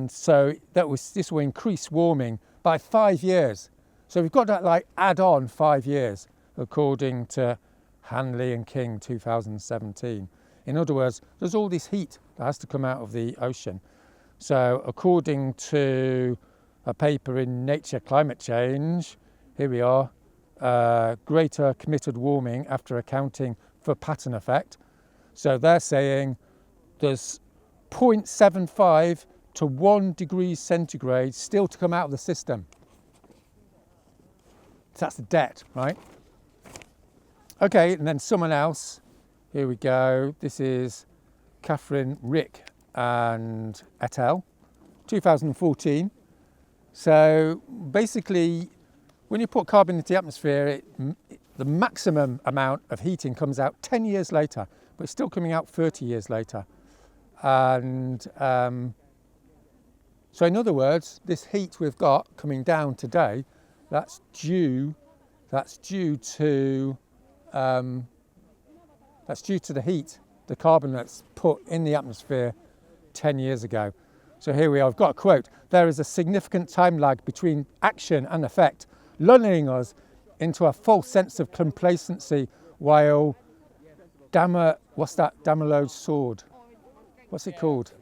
So this will increase warming by 5 years. So we've got to add on 5 years, according to Hanley and King 2017. In other words, there's all this heat that has to come out of the ocean. So according to a paper in Nature Climate Change, here we are, greater committed warming after accounting for pattern effect. So they're saying there's 0.75 to 1 degree centigrade still to come out of the system. So that's the debt, right? Okay, and then someone else, here we go. This is Catherine Rick and et al., 2014. So basically, when you put carbon into the atmosphere, the maximum amount of heating comes out 10 years later, but it's still coming out 30 years later. And so in other words, this heat we've got coming down today, that's due to the heat, the carbon that's put in the atmosphere 10 years ago. So here we are, I've got a quote. There is a significant time lag between action and effect, lulling us into a false sense of complacency while Damocles' sword? What's it called?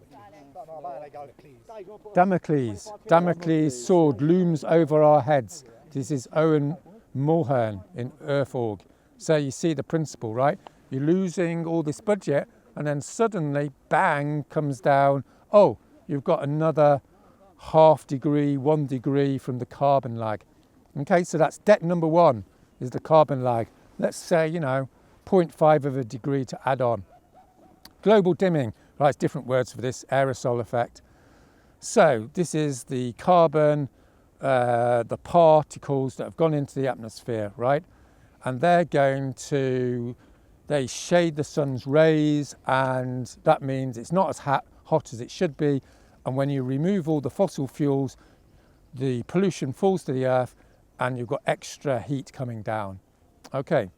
Damocles' sword looms over our heads. This is Owen Mulhern in Earth.org. So you see the principle, right? You're losing all this budget and then suddenly, bang, comes down, oh, you've got another 0.5 degree, 1 degree from the carbon lag. Okay, so that's debt number one, is the carbon lag. Let's say, 0.5 of a degree to add on. Global dimming, right, it's different words for this, aerosol effect. So this is the carbon, the particles that have gone into the atmosphere, right? And they shade the sun's rays, and that means it's not as hot as it should be. And when you remove all the fossil fuels, the pollution falls to the earth and you've got extra heat coming down. Okay,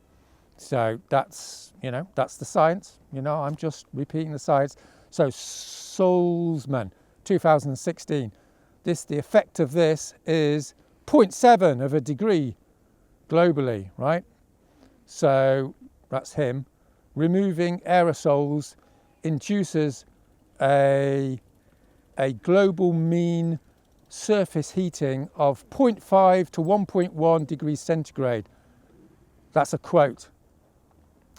so that's the science. I'm just repeating the science. So Salzman, 2016, the effect of this is 0.7 of a degree globally, right? So that's him. Removing aerosols induces a global mean surface heating of 0.5 to 1.1 degrees centigrade. That's a quote.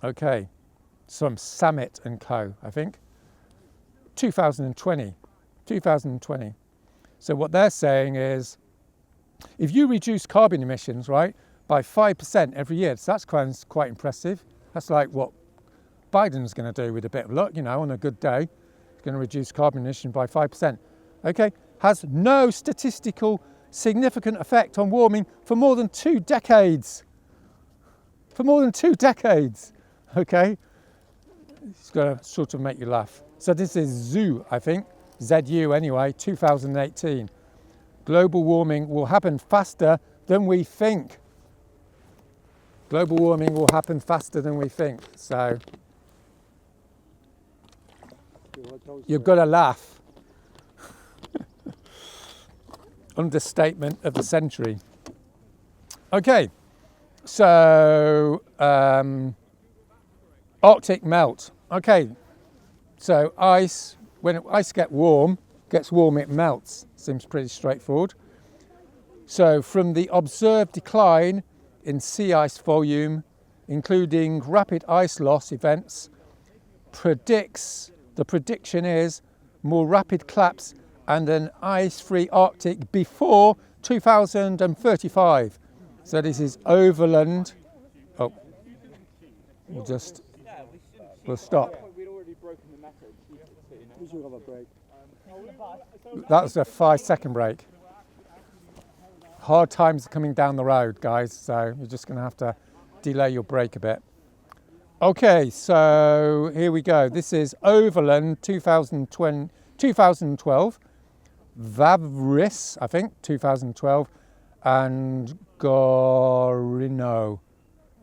Okay, from Samet and Co, I think. 2020. So what they're saying is, if you reduce carbon emissions, right, by 5% every year, so that's quite impressive. That's like what Biden's going to do with a bit of luck, on a good day. He's going to reduce carbon emission by 5%. Okay, has no statistical significant effect on warming for more than 2 decades. For more than 2 decades, okay? It's going to sort of make you laugh. So this is ZU, I think, ZU anyway, 2018. Global warming will happen faster than we think. Global warming will happen faster than we think. So you've got to laugh. Understatement of the century. Okay, so Arctic melt. Okay, so ice, when ice gets warm, it melts. Seems pretty straightforward. So from the observed decline in sea ice volume, including rapid ice loss events, the prediction is more rapid collapse and an ice-free Arctic before 2035. So this is Overland. Oh, we'll stop. That was a 5-second break. Hard times are coming down the road, guys, so you're just going to have to delay your break a bit. Okay, so here we go. This is Overland 2012, Vavris, I think, 2012, and Gorino,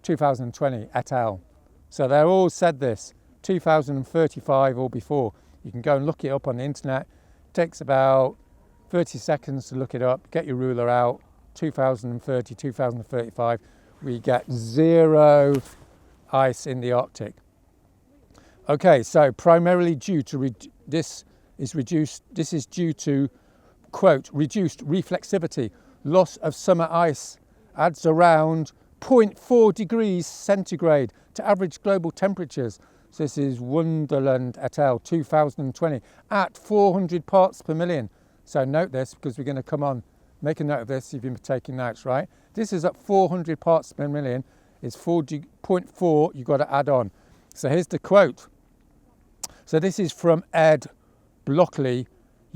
2020, et al. So they all said this, 2035 or before. You can go and look it up on the internet. It takes about 30 seconds to look it up, get your ruler out, 2030, 2035, we get 0 ice in the Arctic. Okay, so primarily due to this is due to, quote, reduced reflexivity, loss of summer ice adds around 0.4 degrees centigrade to average global temperatures. So this is Wonderland et al. 2020 at 400 parts per million. So note this because we're going to come on, make a note of this if you've been taking notes, right? This is at 400 parts per million. It's 0.4 you've got to add on. So here's the quote. So this is from Ed Blockley,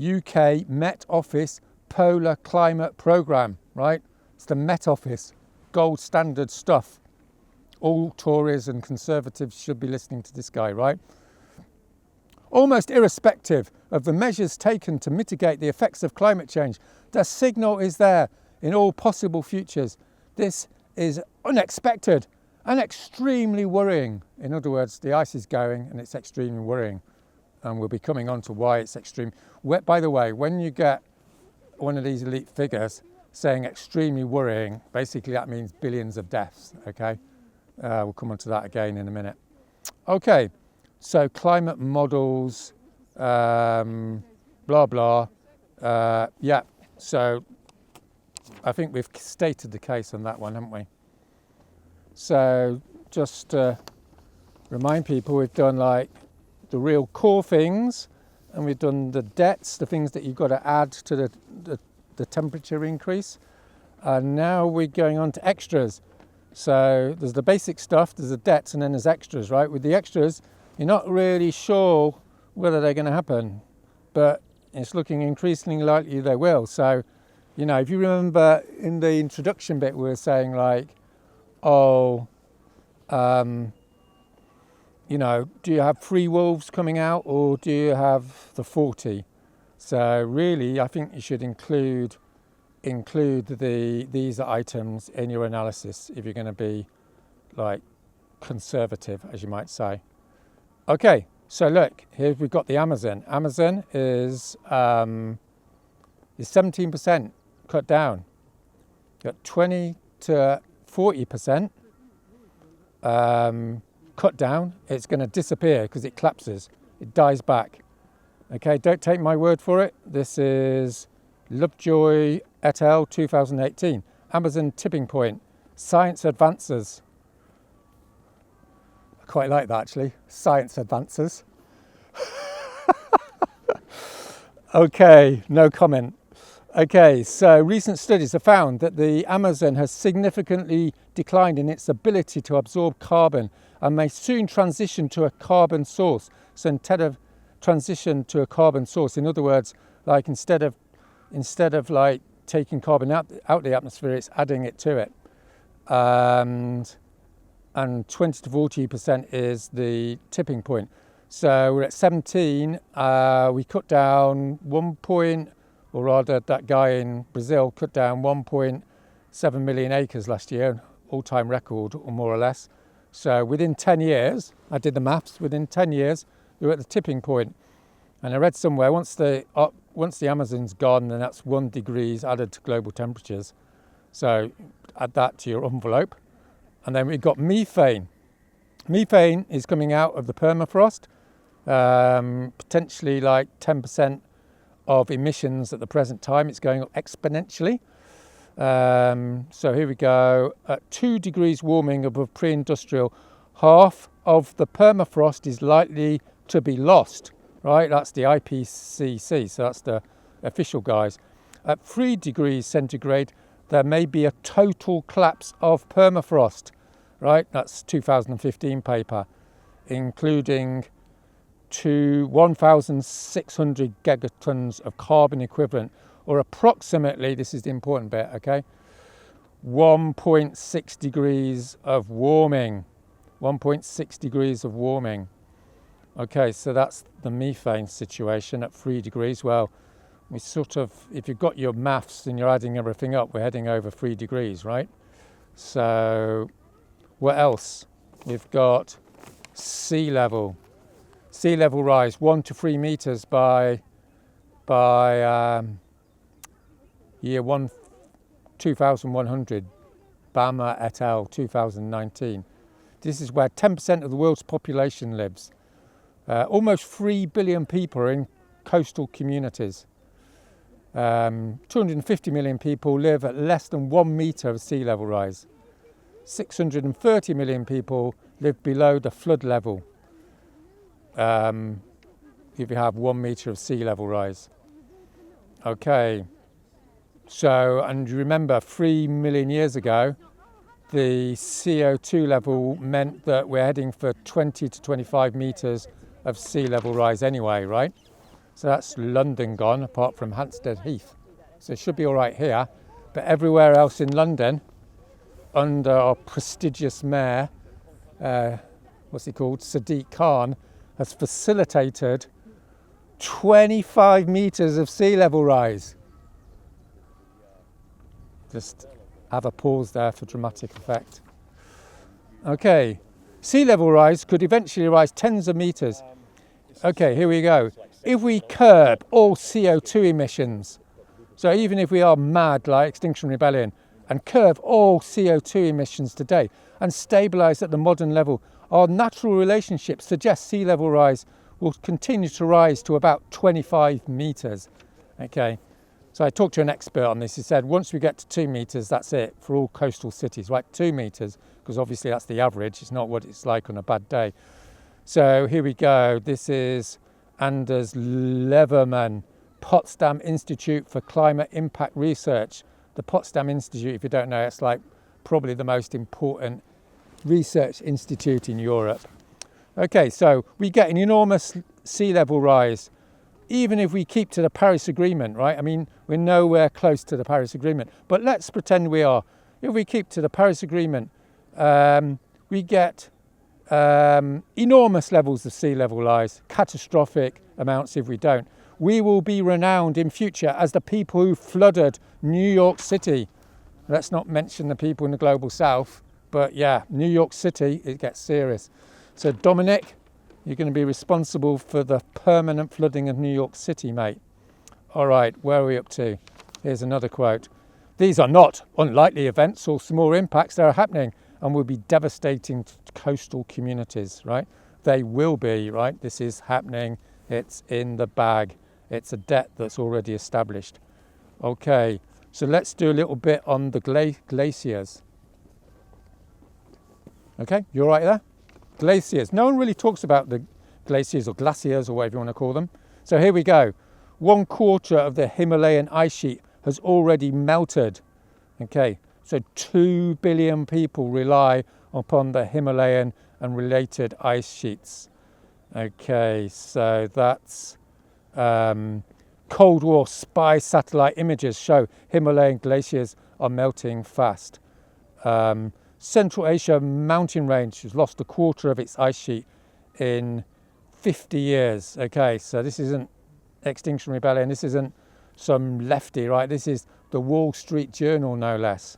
UK Met Office Polar Climate Programme, right? It's the Met Office, gold standard stuff. All Tories and Conservatives should be listening to this guy, right? Almost irrespective of the measures taken to mitigate the effects of climate change, the signal is there in all possible futures. This is unexpected and extremely worrying. In other words, the ice is going and it's extremely worrying. And we'll be coming on to why it's extreme. By the way, when you get one of these elite figures saying extremely worrying, basically that means billions of deaths, okay? We'll come on to that again in a minute. Okay, so climate models, blah, blah. Yeah, so I think we've stated the case on that one, haven't we? So just to remind people, we've done like the real core things, and we've done the debts, the things that you've got to add to the temperature increase. And now we're going on to extras. So there's the basic stuff, there's the debts, and then there's extras, right? With the extras, you're not really sure whether they're going to happen, but it's looking increasingly likely they will. So, you know, if you remember in the introduction bit, we were saying like, oh, you know, do you have 3 wolves coming out or do you have the 40? So really, I think you should include these items in your analysis if you're going to be like conservative, as you might say. Okay, so look, here we've got the Amazon. Amazon is 17% cut down. You've got 20 to 40% cut down. It's going to disappear because it collapses. It dies back. Okay, don't take my word for it. This is Lovejoy et al. 2018. Amazon tipping point. Science advances. I quite like that actually. Science advances. Okay, no comment. Okay, so recent studies have found that the Amazon has significantly declined in its ability to absorb carbon and may soon transition to a carbon source. So instead of transition to a carbon source, in other words, like instead of like taking carbon out the atmosphere, it's adding it to it. And 20 to 40% is the tipping point. So we're at 17. We cut down or rather that guy in Brazil cut down 1.7 million acres last year, all-time record or more or less. So within 10 years, I did the maths, within 10 years, we were at the tipping point. And I read somewhere, once the Amazon's gone, then that's 1 degree added to global temperatures. So add that to your envelope. And then we've got methane. Methane is coming out of the permafrost, potentially like 10% of emissions at the present time. It's going up exponentially. So here we go. At 2 degrees warming above pre-industrial, half of the permafrost is likely to be lost, right? That's the IPCC, so that's the official guys. At 3 degrees centigrade, there may be a total collapse of permafrost, right? That's 2015 paper, including to 1,600 gigatons of carbon equivalent, or approximately, this is the important bit, okay, 1.6 degrees of warming. 1.6 degrees of warming. Okay, so that's the methane situation at 3 degrees. Well, we sort of, if you've got your maths and you're adding everything up, we're heading over 3 degrees, right? So what else? We've got sea level. Sea level rise 1 to 3 meters by year 2100, Bama et al. 2019. This is where 10% of the world's population lives. Almost 3 billion people are in coastal communities. 250 million people live at less than 1 meter of sea level rise. 630 million people live below the flood level if you have 1 meter of sea level rise. Okay, so, and you remember 3 million years ago, the CO2 level meant that we're heading for 20 to 25 meters of sea level rise anyway, right? So that's London gone, apart from Hampstead Heath. So it should be all right here. But everywhere else in London, under our prestigious mayor, what's he called, Sadiq Khan, has facilitated 25 meters of sea level rise. Just have a pause there for dramatic effect. Okay, sea level rise could eventually rise tens of meters. Okay, here we go. If we curb all CO2 emissions, so even if we are mad like Extinction Rebellion, and curb all CO2 emissions today and stabilise at the modern level, our natural relationship suggests sea level rise will continue to rise to about 25 metres. Okay, so I talked to an expert on this. He said once we get to 2 metres, that's it for all coastal cities, right? 2 metres, because obviously that's the average. It's not what it's like on a bad day. So here we go. This is Anders Leverman, Potsdam Institute for Climate Impact Research. The Potsdam Institute, if you don't know, it's like probably the most important research institute in Europe. Okay, so we get an enormous sea level rise, even if we keep to the Paris Agreement, right? I mean, we're nowhere close to the Paris Agreement, but let's pretend we are. If we keep to the Paris Agreement, we get enormous levels of sea level rise, catastrophic amounts if we don't. We will be renowned in future as the people who flooded New York City. Let's not mention the people in the global south, but yeah, New York City, it gets serious. So Dominic, you're going to be responsible for the permanent flooding of New York City, mate. All right, where are we up to? Here's another quote. These are not unlikely events or small impacts that are happening and will be devastating to coastal communities, right? They will be, right? This is happening. It's in the bag. It's a debt that's already established. Okay, so let's do a little bit on the glaciers. Okay, you all right there? Glaciers. No one really talks about the glaciers or glaciers or whatever you want to call them. So here we go. 1/4 of the Himalayan ice sheet has already melted. Okay, so 2 billion people rely upon the Himalayan and related ice sheets. Okay, so that's Cold War spy satellite images show Himalayan glaciers are melting fast. Central Asia mountain range has lost 1/4 of its ice sheet in 50 years. Okay, so this isn't Extinction Rebellion, this isn't some lefty, right? This is the Wall Street Journal, no less.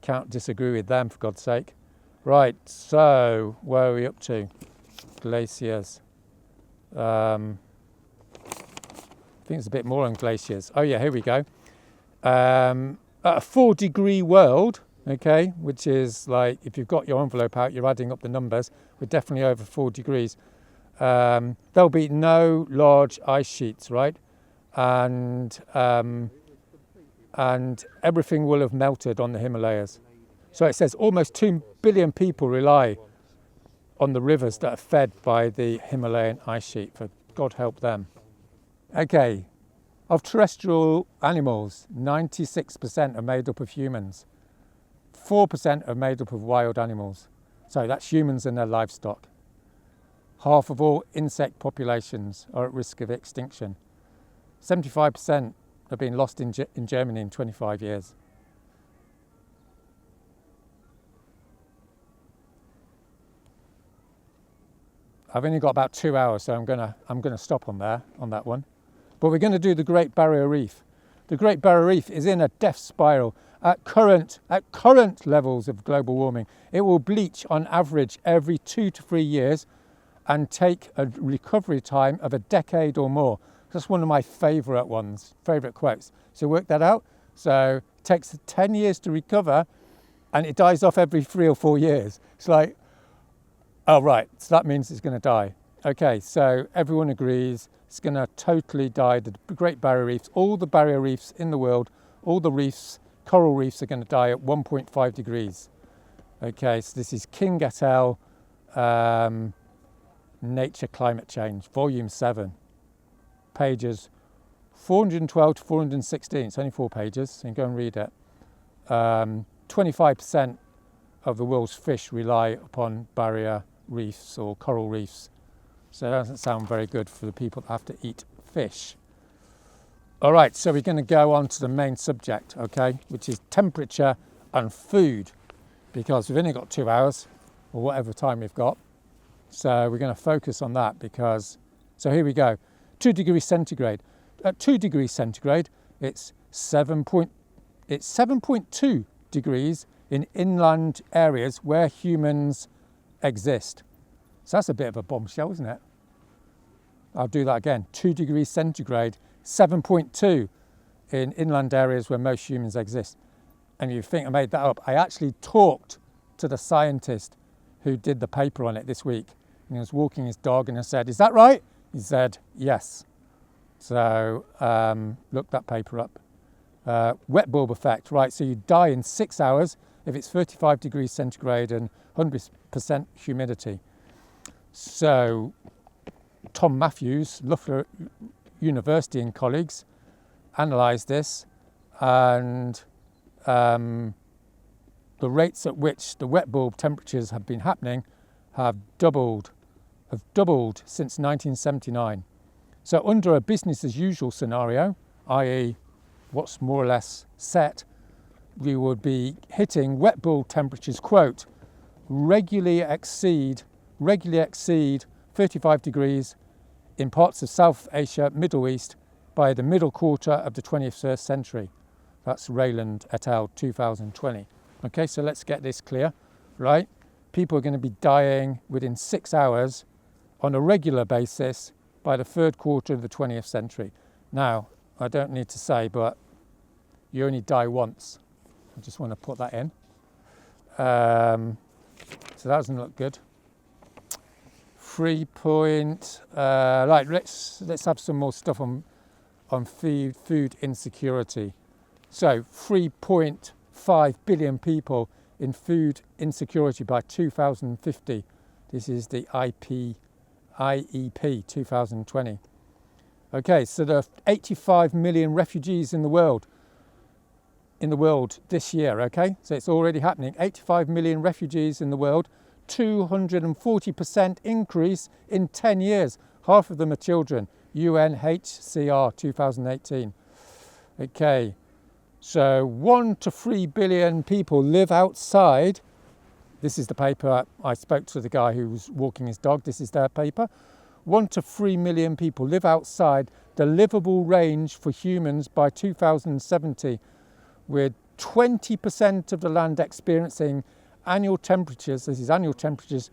Can't disagree with them, for God's sake. Right, so where are we up to? Glaciers. I think it's a bit more on glaciers. Oh yeah, here we go. At a 4-degree world, okay, which is like, if you've got your envelope out, you're adding up the numbers, we're definitely over 4 degrees. There'll be no large ice sheets, right? And everything will have melted on the Himalayas. So it says almost 2 billion people rely on the rivers that are fed by the Himalayan ice sheet. For God help them. Okay, of terrestrial animals, 96% are made up of humans. 4% are made up of wild animals. So that's humans and their livestock. Half of all insect populations are at risk of extinction. 75% have been lost in Germany in 25 years. I've only got about 2 hours, so I'm gonna stop on that one. But we're going to do the Great Barrier Reef. The Great Barrier Reef is in a death spiral at current levels of global warming. It will bleach on average every 2 to 3 years and take a recovery time of a decade or more. That's one of my favourite quotes. So work that out. So it takes 10 years to recover and it dies off every 3 or 4 years. It's like, oh right, so that means it's going to die. Okay, so everyone agrees it's going to totally die. The Great Barrier Reefs, all the barrier reefs in the world, all the reefs, coral reefs are going to die at 1.5 degrees. Okay, so this is King et al. Nature Climate Change, Volume 7, pages 412 to 416. It's only 4 pages, so you can go and read it. 25% of the world's fish rely upon barrier reefs or coral reefs. So that doesn't sound very good for the people that have to eat fish. All right, so we're going to go on to the main subject, okay, which is temperature and food, because we've only got 2 hours or whatever time we've got. So we're going to focus on that because, so here we go, 2 degrees centigrade. At 2 degrees centigrade, it's 7.2 degrees in inland areas where humans exist. So that's a bit of a bombshell, isn't it? I'll do that again. 2 degrees centigrade, 7.2 in inland areas where most humans exist. And you think I made that up. I actually talked to the scientist who did the paper on it this week. And he was walking his dog and I said, is that right? He said, yes. So look that paper up. Wet bulb effect, right, so you die in 6 hours if it's 35 degrees centigrade and 100% humidity. So Tom Matthews, Loughborough University and colleagues analysed this, and the rates at which the wet bulb temperatures have been happening have doubled since 1979. So under a business as usual scenario, i.e. what's more or less set, we would be hitting wet bulb temperatures, quote, regularly exceed 35 degrees in parts of South Asia, Middle East by the middle quarter of the 21st century. That's Rayland et al. 2020. Okay, so let's get this clear, right? People are going to be dying within 6 hours on a regular basis by the third quarter of the 20th century. Now, I don't need to say, but you only die once. I just want to put that in. So that doesn't look good. 3 point, right, let's have some more stuff on food insecurity. So 3.5 billion people in food insecurity by 2050. This is the IEP 2020. Okay, so there are 85 million refugees in the world this year, okay? So it's already happening. 85 million refugees in the world, 240% increase in 10 years. Half of them are children. UNHCR 2018. Okay, so 1 to 3 billion people live outside. This is the paper. I spoke to the guy who was walking his dog. This is their paper. 1 to 3 million people live outside the livable range for humans by 2070, with 20% of the land experiencing annual temperatures, this is annual temperatures,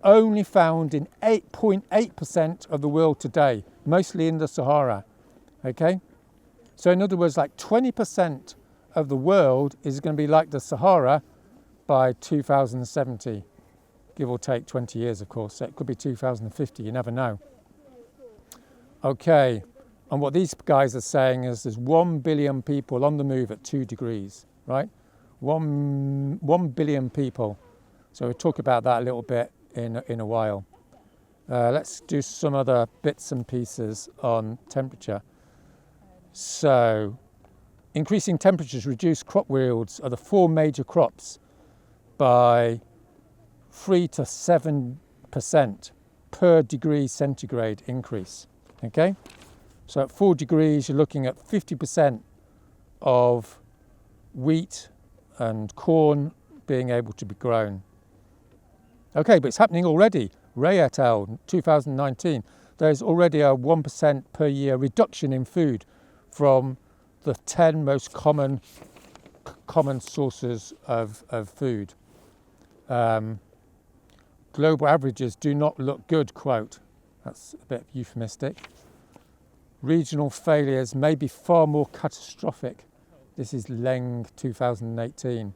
only found in 8.8% of the world today, mostly in the Sahara, okay? So in other words, like 20% of the world is going to be like the Sahara by 2070, give or take 20 years, of course. So it could be 2050, you never know. Okay, and what these guys are saying is there's 1 billion people on the move at 2 degrees, right? 1 billion people. So we'll talk about that a little bit in a while. Let's do some other bits and pieces on temperature. So increasing temperatures reduce crop yields of the 4 major crops by 3 to 7% per degree centigrade increase, okay? So at 4 degrees, you're looking at 50% of wheat and corn being able to be grown. Okay, but it's happening already. Ray et al. 2019. there's already a 1% per year reduction in food from the 10 most common sources of food. Global averages do not look good, quote. That's a bit euphemistic. Regional failures may be far more catastrophic. This is Leng 2018.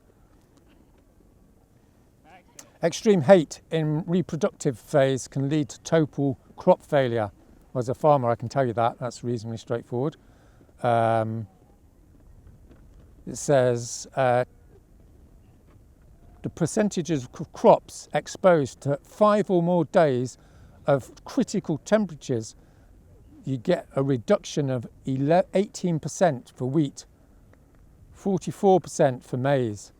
Extreme heat in reproductive phase can lead to total crop failure. Well, as a farmer, I can tell you that. That's reasonably straightforward. It says the percentages of crops exposed to 5 or more days of critical temperatures, you get a reduction of 18% for wheat, 44% for maize.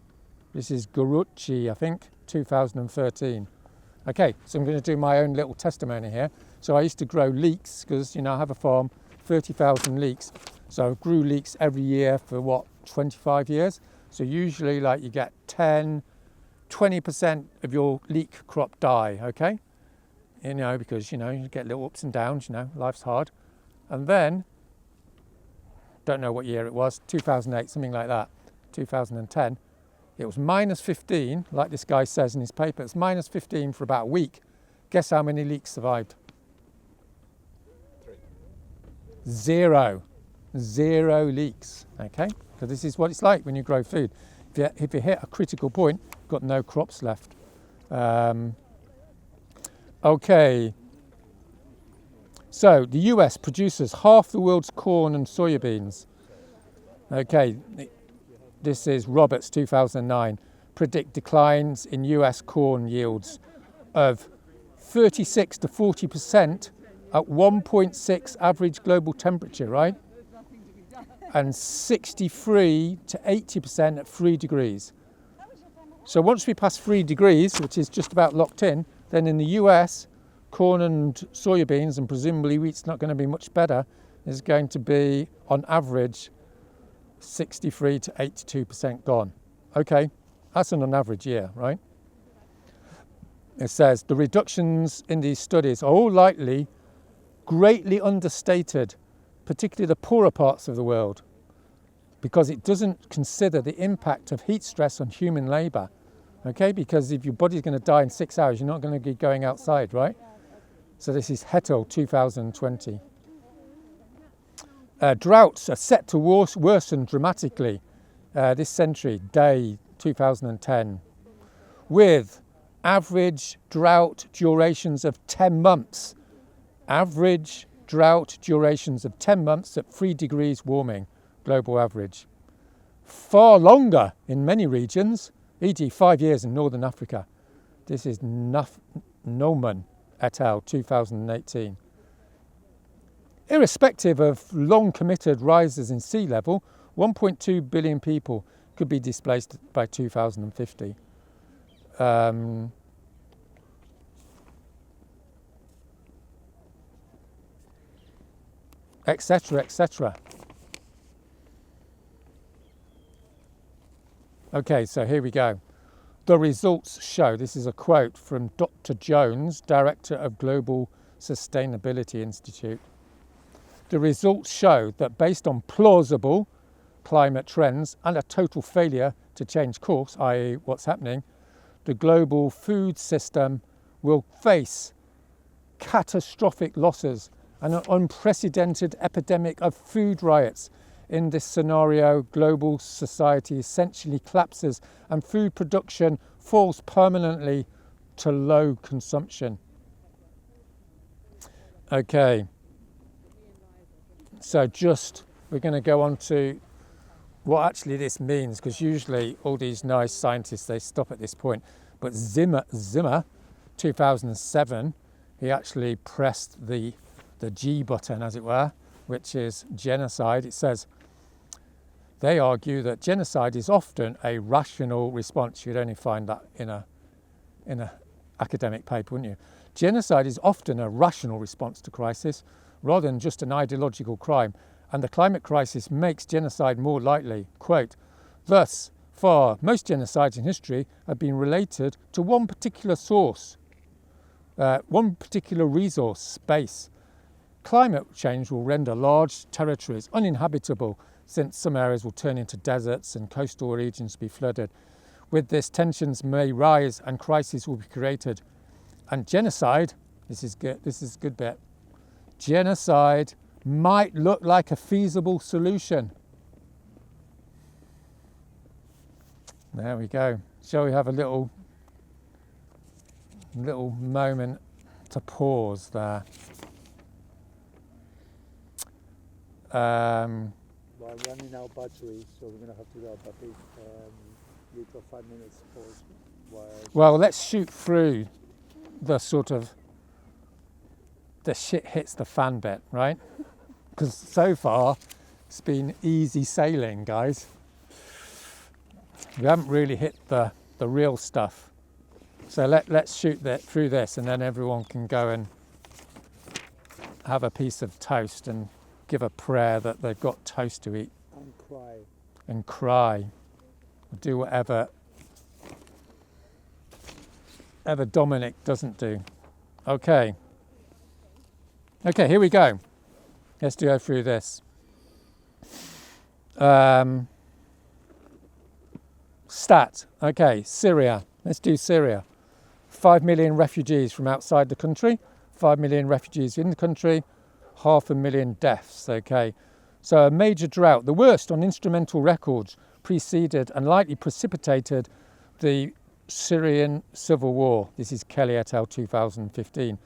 This is Gurucci, I think, 2013. Okay, so I'm going to do my own little testimony here. So I used to grow leeks because, I have a farm, 30,000 leeks. So I grew leeks every year for 25 years. So usually you get 20% of your leek crop die, okay? Because, you get little ups and downs, life's hard. And then, don't know what year it was, 2008, something like that, 2010, it was minus 15, like this guy says in his paper, it's minus 15 for about a week. Guess how many leeks survived? 0. 0 leaks, okay? So this is what it's like when you grow food. If you hit a critical point, you've got no crops left. Okay, so the US produces half the world's corn and soybeans. Okay, this is Roberts 2009. Predict declines in US corn yields of 36 to 40% at 1.6 average global temperature, right? And 63 to 80% at 3 degrees. So once we pass 3 degrees, which is just about locked in, then in the US, corn and soybeans, and presumably wheat's not going to be much better, is going to be, on average, 63 to 82% gone. Okay, that's on an average year, right? It says the reductions in these studies are all likely greatly understated, particularly the poorer parts of the world, because it doesn't consider the impact of heat stress on human labour. Okay, because if your body's going to die in 6 hours, you're not going to be going outside, right? So this is Hettel 2020. Droughts are set to worsen dramatically this century, Day 2010, with average drought durations of 10 months. Average drought durations of 10 months at 3 degrees warming, global average. Far longer in many regions, e.g. 5 years in Northern Africa. This is Naumann et al. 2018. Irrespective of long committed rises in sea level, 1.2 billion people could be displaced by 2050. Etc., etc. Okay, so here we go. The results show, this is a quote from Dr. Jones, Director of Global Sustainability Institute. The results show that based on plausible climate trends and a total failure to change course, i.e. what's happening, the global food system will face catastrophic losses and an unprecedented epidemic of food riots. In this scenario, global society essentially collapses and food production falls permanently to low consumption. Okay, so we're going to go on to what actually this means, because usually all these nice scientists, they stop at this point. But Zimmer 2007, he actually pressed the G button, as it were, which is genocide. It says, they argue that genocide is often a rational response. You'd only find that in a academic paper, wouldn't you? Genocide is often a rational response to crisis, rather than just an ideological crime, and the climate crisis makes genocide more likely. Quote, thus far, most genocides in history have been related to one particular source, one particular resource, space, climate change will render large territories uninhabitable, since some areas will turn into deserts and coastal regions will be flooded. With this, tensions may rise and crises will be created. And genocide, this is a good bit, genocide might look like a feasible solution. There we go. Shall we have a little moment to pause there? Well, I'm running out of batteries, so we're going to have to go, but we've got 5 minutes pause. Well, let's shoot through the sort of the shit hits the fan bit, right? Because so far it's been easy sailing, guys. We haven't really hit the real stuff. So let's shoot through this, and then everyone can go and have a piece of toast and give a prayer that they've got toast to eat. And cry. And cry. Do whatever Dominic doesn't do. Okay, here we go. Let's go through this. Stat. Okay, Syria. Let's do Syria. 5 million refugees from outside the country, 5 million refugees in the country, 500,000 deaths. Okay, so a major drought, the worst on instrumental records, preceded and likely precipitated the Syrian civil war. This is Kelly et al. 2015.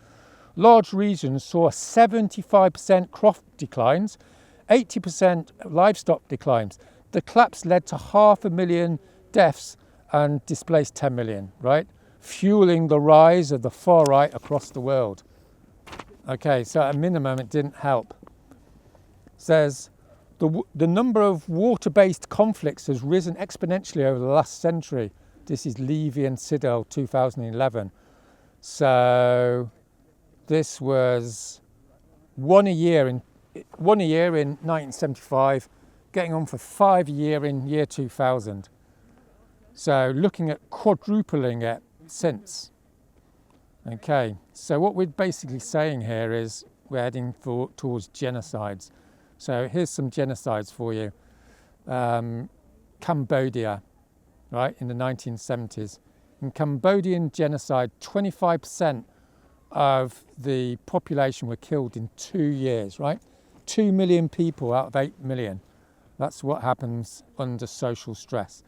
Large regions saw 75% crop declines, 80% livestock declines. The collapse led to 500,000 deaths and displaced 10 million, right? Fueling the rise of the far right across the world. Okay, so at a minimum it didn't help. Says the number of water-based conflicts has risen exponentially over the last century. This is Levy and Siddell 2011. So this was one a year in 1975, getting on for 5 a year in year 2000. So looking at quadrupling it since. Okay, so what we're basically saying here is we're heading towards genocides. So here's some genocides for you. Cambodia, right, in the 1970s. In Cambodian genocide, 25% of the population were killed in 2 years, right? 2 million people out of 8 million. That's what happens under social stress.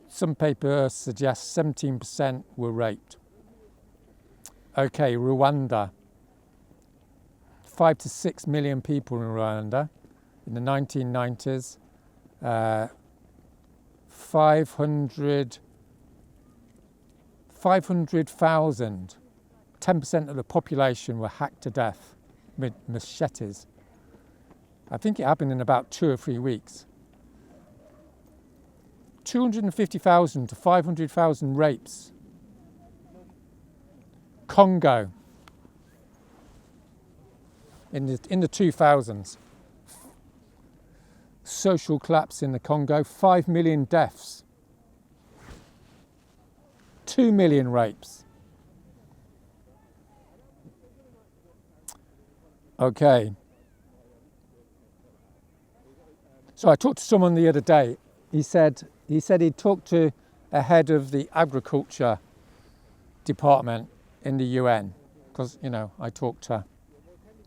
Some papers suggest 17% were raped. Okay, Rwanda. 5 to 6 million people in Rwanda in the 1990s. 500,000, 10% of the population were hacked to death with machetes. I think it happened in about 2 or 3 weeks. 250,000 to 500,000 rapes. Congo in the 2000s. Social collapse in the Congo, 5 million deaths. 2 million rapes. Okay. So I talked to someone the other day. He said he'd talked to a head of the agriculture department in the UN, because, you know, I talk to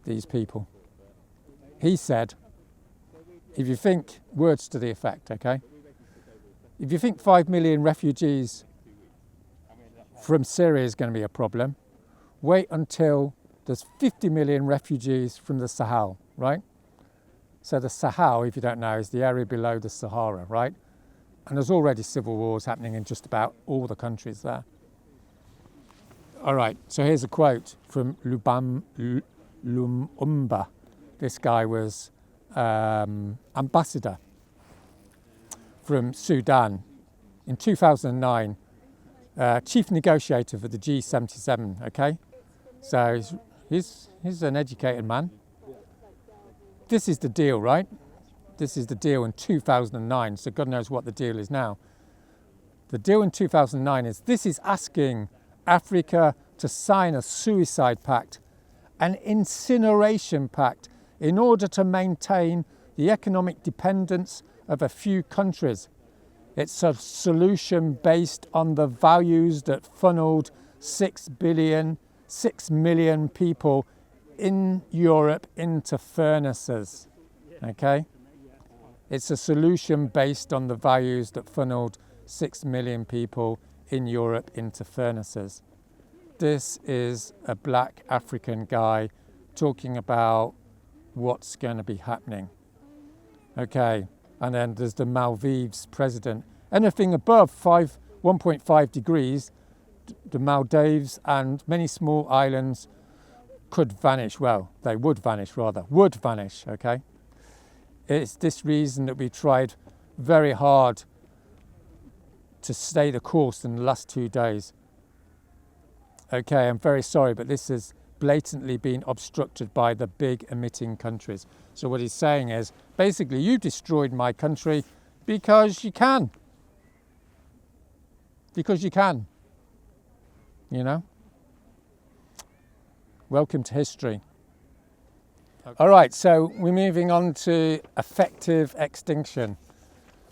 these people. He said, if you think, words to the effect, okay? If you think 5 million refugees from Syria is going to be a problem, wait until there's 50 million refugees from the Sahel, right? So the Sahel, if you don't know, is the area below the Sahara, right? And there's already civil wars happening in just about all the countries there. All right, so here's a quote from Lumumba. This guy was ambassador from Sudan in 2009, chief negotiator for the G77, okay? So he's an educated man. This is the deal, right? This is the deal in 2009, so God knows what the deal is now. The deal in 2009 is this is asking Africa to sign a suicide pact an incineration pact in order to maintain the economic dependence of a few countries. It's a solution based on the values that funneled 6 million people in Europe into furnaces. Okay? It's a solution based on the values that funneled 6 million people in Europe into furnaces. This is a black African guy talking about what's going to be happening. Okay, and then there's the Maldives president. Anything above 1.5 degrees, the Maldives and many small islands could vanish. Well, they would vanish, okay? It's this reason that we tried very hard to stay the course in the last 2 days. Okay, I'm very sorry, but this has blatantly been obstructed by the big emitting countries. So what he's saying is, basically, you destroyed my country because you can. Because you can. You know? Welcome to history. Okay. All right, so we're moving on to effective extinction.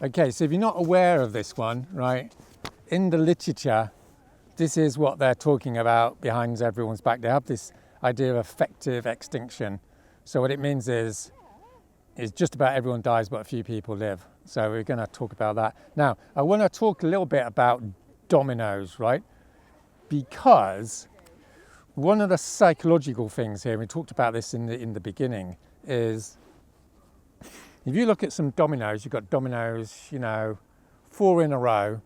Okay, so if you're not aware of this one, right, in the literature, this is what they're talking about behind everyone's back. They have this idea of effective extinction. So what it means is just about everyone dies, but a few people live. So we're going to talk about that. Now, I want to talk a little bit about dominoes, right? Because one of the psychological things here, we talked about this in the beginning, is if you look at some dominoes, you've got dominoes, 4 in a row.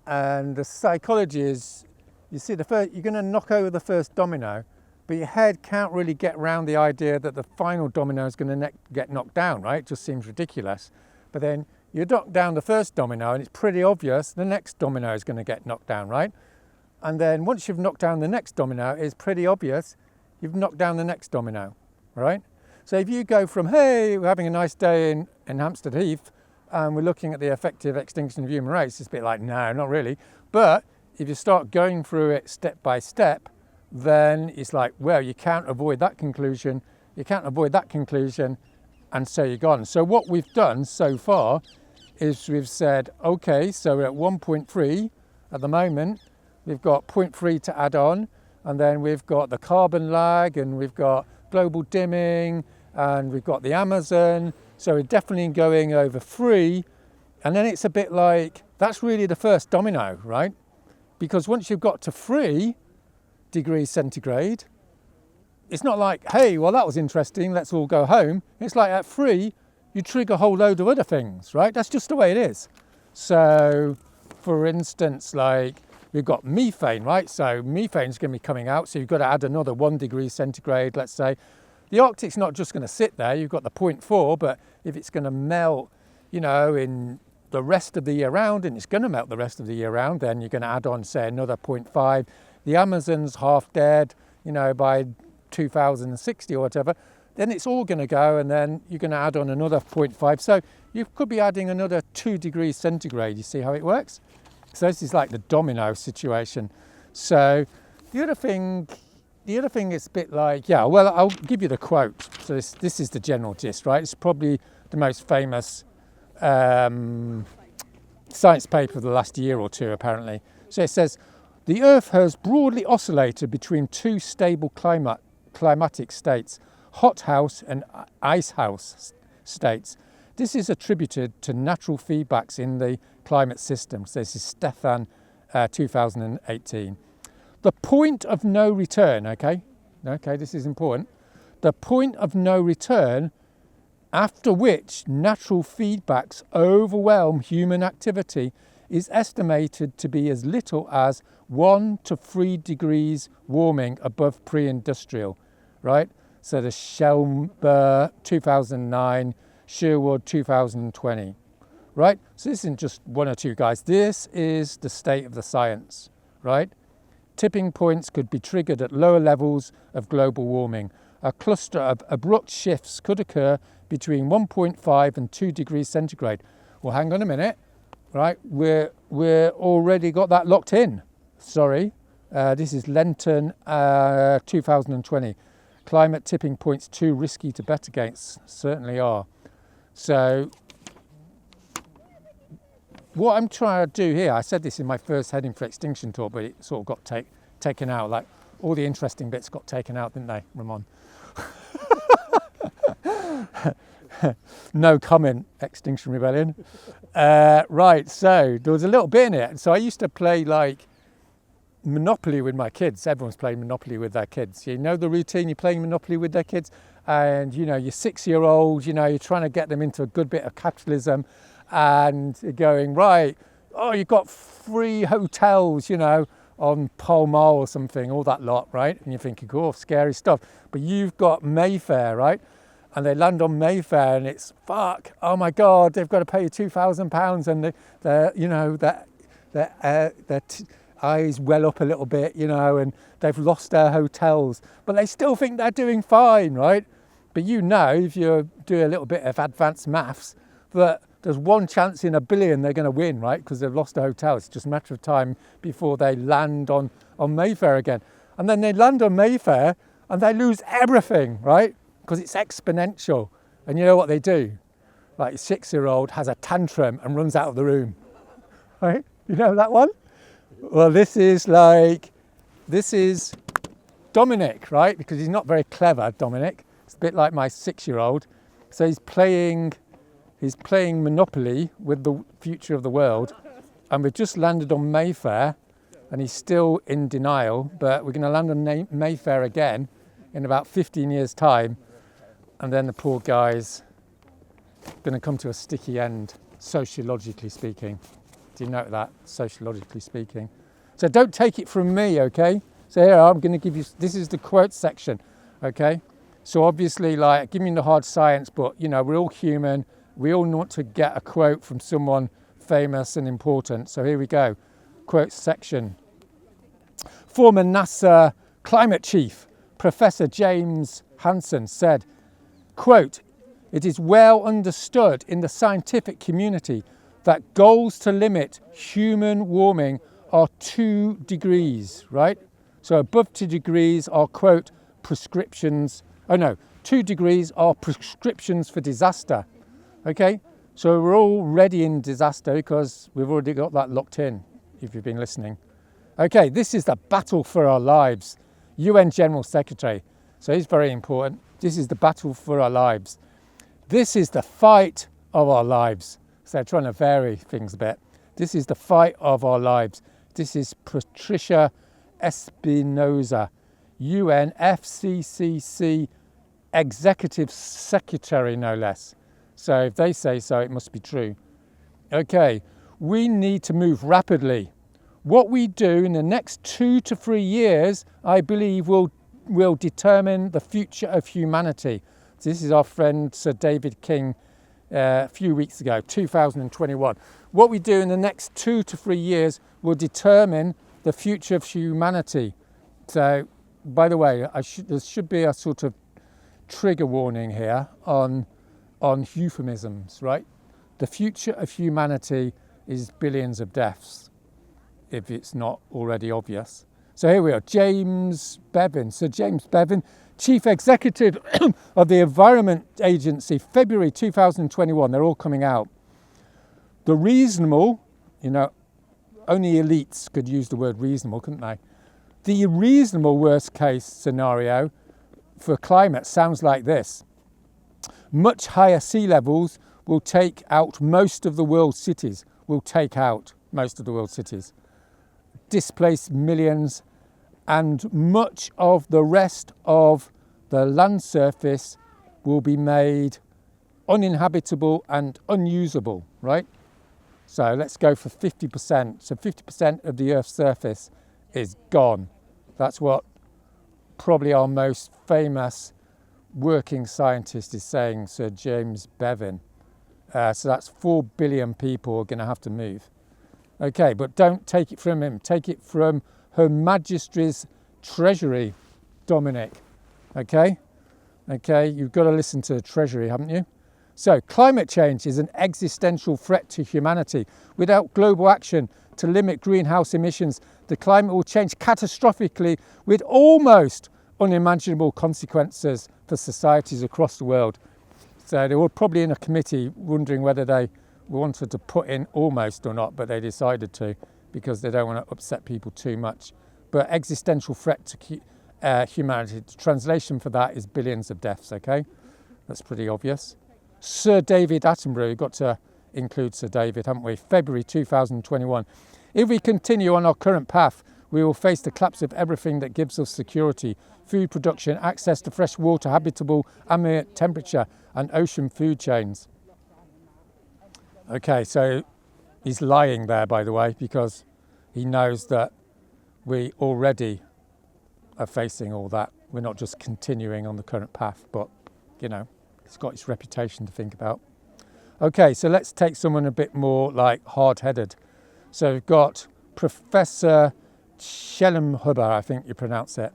And the psychology is, you see, you're going to knock over the first domino, but your head can't really get around the idea that the final domino is going to get knocked down, right? It just seems ridiculous. But then you knock down the first domino and it's pretty obvious the next domino is going to get knocked down, right? And then once you've knocked down the next domino, it's pretty obvious you've knocked down the next domino, right? So if you go from, hey, we're having a nice day in Hampstead Heath, and we're looking at the effective extinction of human race, it's a bit like, no, not really. But if you start going through it step by step, then it's like, well, you can't avoid that conclusion, you can't avoid that conclusion, and so you're gone. So what we've done so far is we've said, okay, so we're at 1.3 at the moment, we've got 0.3 to add on, and then we've got the carbon lag, and we've got global dimming, and we've got the Amazon. So we're definitely going over 3, and then it's a bit like, that's really the first domino, right? Because once you've got to 3 degrees centigrade, it's not like, hey, well, that was interesting, let's all go home. It's like at 3, you trigger a whole load of other things, right? That's just the way it is. So, for instance, like, we've got methane, right? So methane's going to be coming out, so you've got to add another 1 degree centigrade, let's say. The Arctic's not just going to sit there, you've got the 0.4, but if it's going to melt, in the rest of the year round, and it's going to melt the rest of the year round, then you're going to add on, say, another 0.5. The Amazon's half dead, by 2060 or whatever, then it's all going to go, and then you're going to add on another 0.5. So you could be adding another 2 degrees centigrade. You see how it works? So this is like the domino situation. So the other thing is a bit like, yeah, well, I'll give you the quote. So this is the general gist, right? It's probably the most famous science paper of the last year or two, apparently. So it says, the Earth has broadly oscillated between 2 stable climatic states, hothouse and icehouse states. This is attributed to natural feedbacks in the climate system. So this is Stefan, 2018. The point of no return, okay, this is important. The point of no return after which natural feedbacks overwhelm human activity is estimated to be as little as 1 to 3 degrees warming above pre-industrial, right? So the Schelber 2009, Sherwood 2020, right? So this isn't just 1 or 2 guys. This is the state of the science, right? Tipping points could be triggered at lower levels of global warming. A cluster of abrupt shifts could occur between 1.5 and 2 degrees centigrade. Well, hang on a minute, right? We're already got that locked in. Sorry, this is Lenton 2020. Climate tipping points too risky to bet against? Certainly are. So what I'm trying to do here, I said this in my first heading for Extinction talk, but it sort of got taken out. Like all the interesting bits got taken out, didn't they, Ramon? No comment, Extinction Rebellion. Right, so there was a little bit in it. So I used to play like Monopoly with my kids. Everyone's playing Monopoly with their kids. You know the routine, you're playing Monopoly with their kids, and you know, your 6-year-old, you know, you're trying to get them into a good bit of capitalism, and you're going, right, oh, you've got 3 hotels, you know, on Pall Mall or something, all that lot, right? And you're thinking, oh, scary stuff. But you've got Mayfair, right? And they land on Mayfair and it's, fuck, oh my God, they've got to pay you £2,000 and they're you know, their eyes well up a little bit, you know, and they've lost their hotels, but they still think they're doing fine, right? But you know, if you do a little bit of advanced maths, that there's 1 chance in a billion they're going to win, right? Because they've lost a hotel. It's just a matter of time before they land on Mayfair again. And then they land on Mayfair and they lose everything, right? Because it's exponential. And you know what they do? Like a 6-year-old has a tantrum and runs out of the room, right? You know that one? Well, this is Dominic, right? Because he's not very clever, Dominic. It's a bit like my 6-year-old. So he's playing Monopoly with the future of the world. And we've just landed on Mayfair and he's still in denial, but we're going to land on Mayfair again in about 15 years' time. And then the poor guy's going to come to a sticky end, sociologically speaking. Do you note that? Sociologically speaking. So don't take it from me, okay? So here I'm going to give you, this is the quote section, okay? So obviously, like, give me the hard science, but, you know, we're all human. We all want to get a quote from someone famous and important. So here we go. Quote section. Former NASA climate chief, Professor James Hansen said, quote, "It is well understood in the scientific community that goals to limit human warming are 2 degrees, right? So above 2 degrees are, quote, prescriptions. Oh no, 2 degrees are prescriptions for disaster. Okay, so we're already in disaster because we've already got that locked in, if you've been listening. Okay, this is the battle for our lives. UN General Secretary. So he's very important. This is the battle for our lives. This is the fight of our lives. So they're trying to vary things a bit. This is the fight of our lives. This is Patricia Espinosa, UNFCCC Executive Secretary, no less. So if they say so, it must be true. Okay, we need to move rapidly. What we do in the next 2 to 3 years, I believe, will determine the future of humanity. So this is our friend Sir David King a few weeks ago, 2021. What we do in the next 2 to 3 years will determine the future of humanity. So, by the way, there should be a sort of trigger warning here on euphemisms, right? The future of humanity is billions of deaths, if it's not already obvious. So here we are, James Bevan. Sir James Bevan, Chief Executive of the Environment Agency, February 2021. They're all coming out. The reasonable, you know, only elites could use the word reasonable, couldn't they? The reasonable worst case scenario for climate sounds like this. Much higher sea levels will take out most of the world's cities, displace millions, and much of the rest of the land surface will be made uninhabitable and unusable, right? So let's go for 50%. So 50% of the Earth's surface is gone. That's what probably our most famous working scientist is saying, Sir James Bevan. So that's 4 billion people are going to have to move. Okay, but don't take it from him. Take it from Her Majesty's Treasury, Dominic. Okay, you've got to listen to the Treasury, haven't you? So climate change is an existential threat to humanity. Without global action to limit greenhouse emissions, the climate will change catastrophically with almost unimaginable consequences for societies across the world. So they were probably in a committee wondering whether they wanted to put in almost or not, but they decided to because they don't want to upset people too much. But existential threat to humanity, the translation for that is billions of deaths, okay? That's pretty obvious. Sir David Attenborough, we've got to include Sir David, haven't we? February 2021. If we continue on our current path, we will face the collapse of everything that gives us security: food production, access to fresh water, habitable ambient temperature, and ocean food chains. Okay, so he's lying there, by the way, because he knows that we already are facing all that. We're not just continuing on the current path, but, you know, it's got its reputation to think about. Okay, so let's take someone a bit more like hard-headed. So we've got Professor Schellenhuber, I think you pronounce it,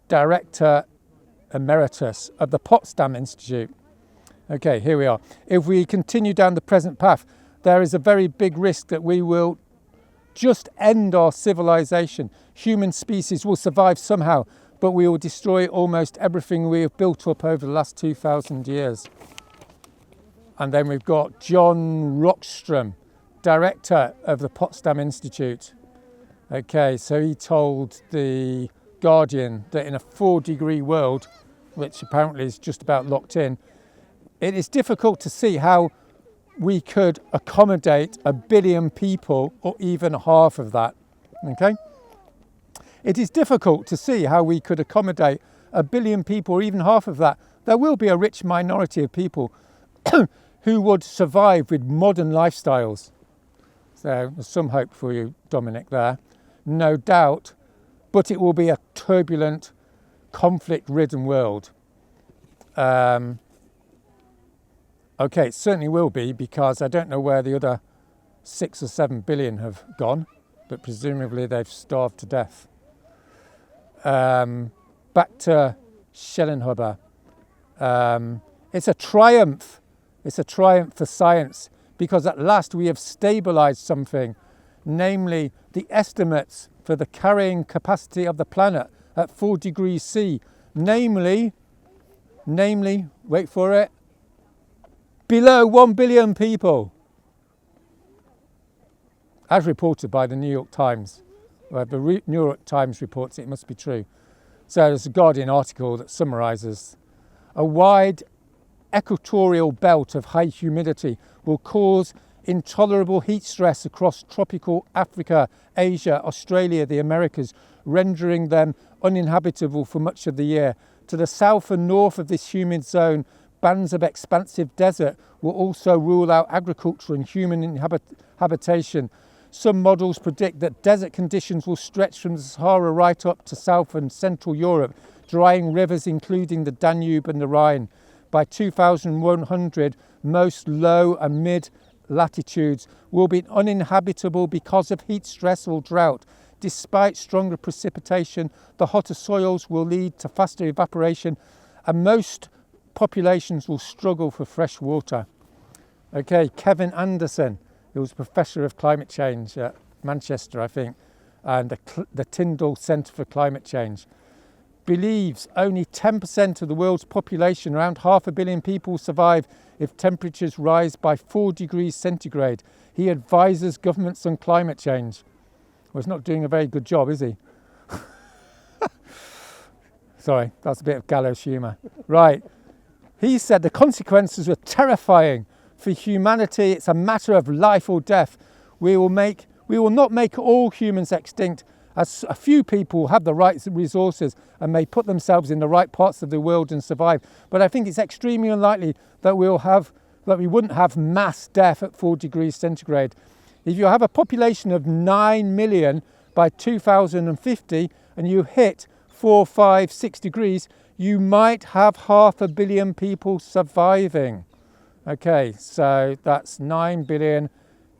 Director Emeritus of the Potsdam Institute. Okay, here we are. If we continue down the present path, there is a very big risk that we will just end our civilization. Human species will survive somehow, but we will destroy almost everything we have built up over the last 2,000 years. And then we've got John Rockstrom, Director of the Potsdam Institute. Okay, so he told The Guardian that in a 4-degree world, which apparently is just about locked in, it is difficult to see how we could accommodate 1 billion people or even half of that. Okay? It is difficult to see how we could accommodate 1 billion people or even half of that. There will be a rich minority of people who would survive with modern lifestyles. So there's some hope for you, Dominic, there. No doubt, but it will be a turbulent, conflict-ridden world. Okay, it certainly will be, because I don't know where the other 6 or 7 billion have gone, but presumably they've starved to death. Back to Schellenhuber. It's a triumph. It's a triumph for science, because at last we have stabilised something, namely the estimates for the carrying capacity of the planet at 4 degrees C, namely, wait for it, below 1 billion people, as reported by the New York Times. Well, the New York Times reports it must be true. So there's a Guardian article that summarises: a wide equatorial belt of high humidity will cause intolerable heat stress across tropical Africa, Asia, Australia, the Americas, rendering them uninhabitable for much of the year. To the south and north of this humid zone, bands of expansive desert will also rule out agriculture and human habitation. Some models predict that desert conditions will stretch from the Sahara right up to South and Central Europe, drying rivers including the Danube and the Rhine. By 2100, most low and mid latitudes will be uninhabitable because of heat stress or drought. Despite stronger precipitation, the hotter soils will lead to faster evaporation, and most populations will struggle for fresh water. Okay, Kevin Anderson, who was Professor of Climate Change at Manchester, I think, and the Tyndall Centre for Climate Change, believes only 10% of the world's population, around 500 million people, will survive if temperatures rise by 4 degrees centigrade. He advises governments on climate change. Well, he's not doing a very good job, is he? Sorry, that's a bit of gallows humour. Right. He said the consequences were terrifying. For humanity, it's a matter of life or death. We will not make all humans extinct, as a few people have the right resources and may put themselves in the right parts of the world and survive. But I think it's extremely unlikely that we wouldn't have mass death at 4 degrees centigrade. If you have a population of 9 million by 2050 and you hit 4, 5, 6 degrees, you might have 500 million people surviving. Okay, so that's 9 billion,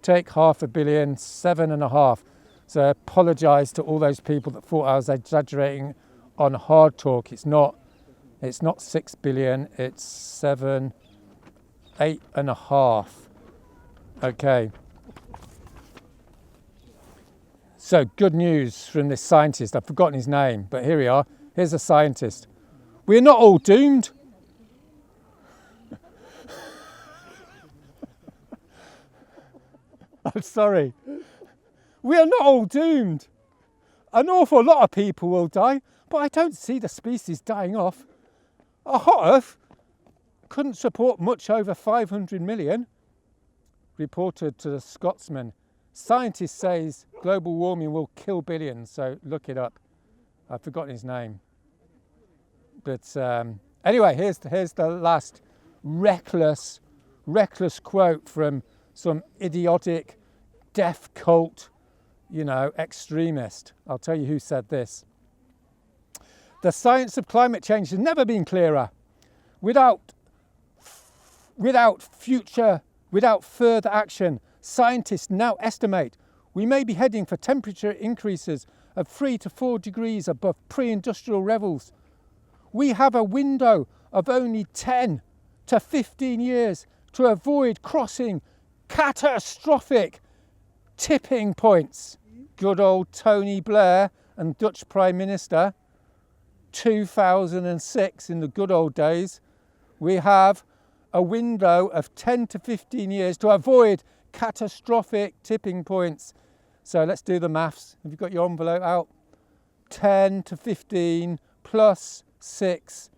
take 500 million, 7.5. So I apologise to all those people that thought I was exaggerating on hard talk. It's not 6 billion, it's 7, 8.5. Okay. So good news from this scientist. I've forgotten his name, but here we are. Here's a scientist. We're not all doomed. I'm sorry. We are not all doomed. An awful lot of people will die, but I don't see the species dying off. A hot Earth couldn't support much over 500 million, reported to the Scotsman. Scientists says global warming will kill billions, so look it up. I've forgotten his name. But anyway, here's the last reckless quote from some idiotic, deaf cult, extremist. I'll tell you who said this. The science of climate change has never been clearer. Without further action, scientists now estimate we may be heading for temperature increases of 3 to 4 degrees above pre-industrial levels. We have a window of only 10 to 15 years to avoid crossing catastrophic tipping points. Good old Tony Blair and Dutch Prime Minister, 2006 in the good old days. We have a window of 10 to 15 years to avoid catastrophic tipping points. So let's do the maths. Have you got your envelope out? 10 to 15 plus 6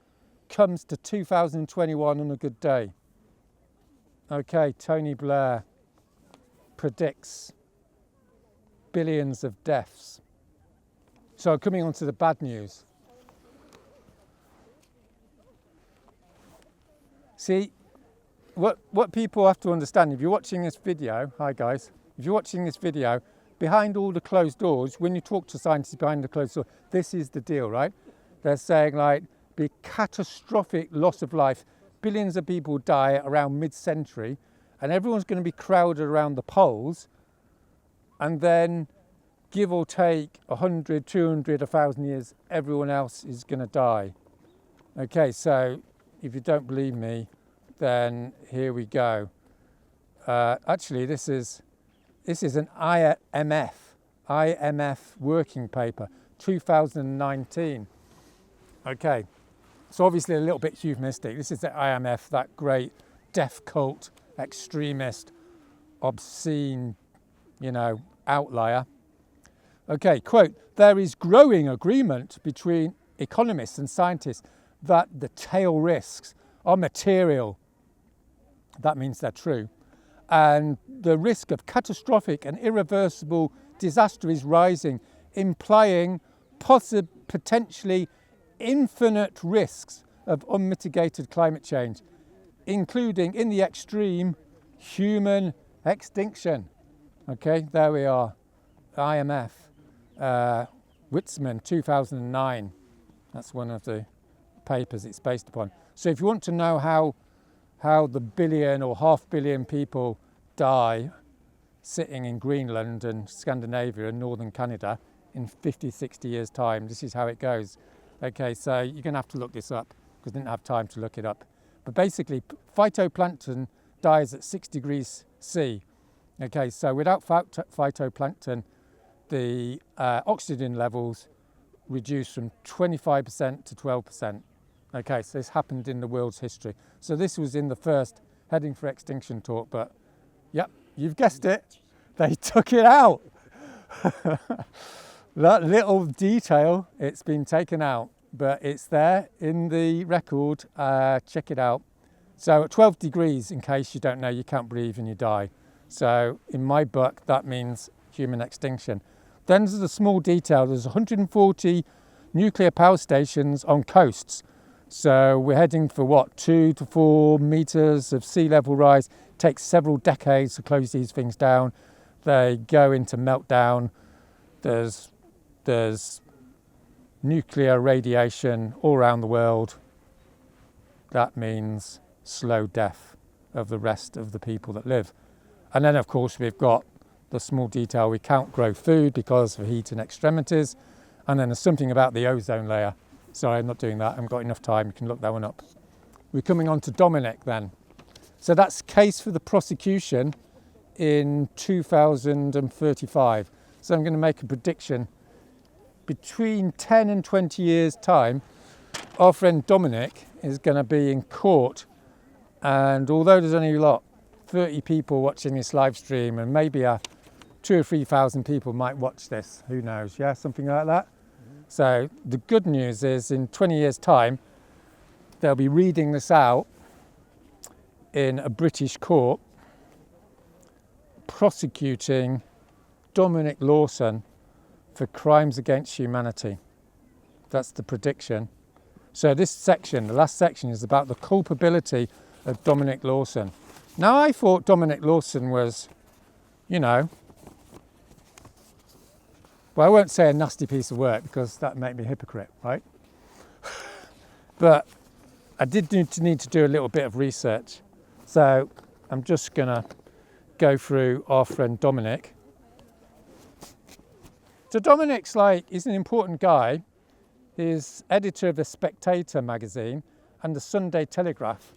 comes to 2021 on a good day. Okay, Tony Blair predicts billions of deaths. So coming on to the bad news. See, what people have to understand, if you're watching this video, hi guys, if you're watching this video, behind all the closed doors, when you talk to scientists behind the closed door, this is the deal, right? They're saying like, be catastrophic loss of life, billions of people die around mid-century, and everyone's going to be crowded around the poles, and then give or take 100, 200, 1,000 years, everyone else is going to die. Okay, so if you don't believe me, then here we go. Actually, this is an IMF working paper, 2019. Okay, so obviously a little bit euphemistic. This is the IMF, that great deaf cult, extremist, obscene, outlier. Okay, quote, there is growing agreement between economists and scientists that the tail risks are material. That means they're true. And the risk of catastrophic and irreversible disaster is rising, implying potentially infinite risks of unmitigated climate change, including, in the extreme, human extinction. Okay, there we are. IMF, Witzman, 2009. That's one of the papers it's based upon. So if you want to know how the billion or 500 million people die sitting in Greenland and Scandinavia and northern Canada in 50, 60 years' time, this is how it goes. Okay, so you're going to have to look this up because I didn't have time to look it up. But basically, phytoplankton dies at 6 degrees C. Okay, so without phytoplankton, the oxygen levels reduce from 25% to 12%. Okay, so this happened in the world's history. So this was in the first Heading for Extinction talk, but yep, you've guessed it. They took it out. That little detail, it's been taken out, but it's there in the record. Check it out. So at 12 degrees, in case you don't know, you can't breathe and you die. So in my book, that means human extinction. Then there's a small detail. There's 140 nuclear power stations on coasts. So we're heading for what, 2 to 4 meters of sea level rise. It takes several decades to close these things down. They go into meltdown. There's nuclear radiation all around the world. That means slow death of the rest of the people that live. And then, of course, we've got the small detail, we can't grow food because of heat and extremities. And then there's something about the ozone layer. Sorry, I'm not doing that. I haven't got enough time. You can look that one up. We're coming on to Dominic then. So that's case for the prosecution in 2035. So I'm going to make a prediction. Between 10 and 20 years' time, our friend Dominic is going to be in court. And although there's only 30 people watching this live stream, and maybe 2,000 or 3,000 people might watch this, who knows, yeah, something like that. So the good news is in 20 years' time, they'll be reading this out in a British court, prosecuting Dominic Lawson for crimes against humanity. That's the prediction. So this section, the last section, is about the culpability of Dominic Lawson. Now, I thought Dominic Lawson was, well, I won't say a nasty piece of work because that'd make me a hypocrite, right? But I did need to do a little bit of research. So I'm just going to go through our friend Dominic. So Dominic's he's an important guy. He's editor of the Spectator magazine and the Sunday Telegraph.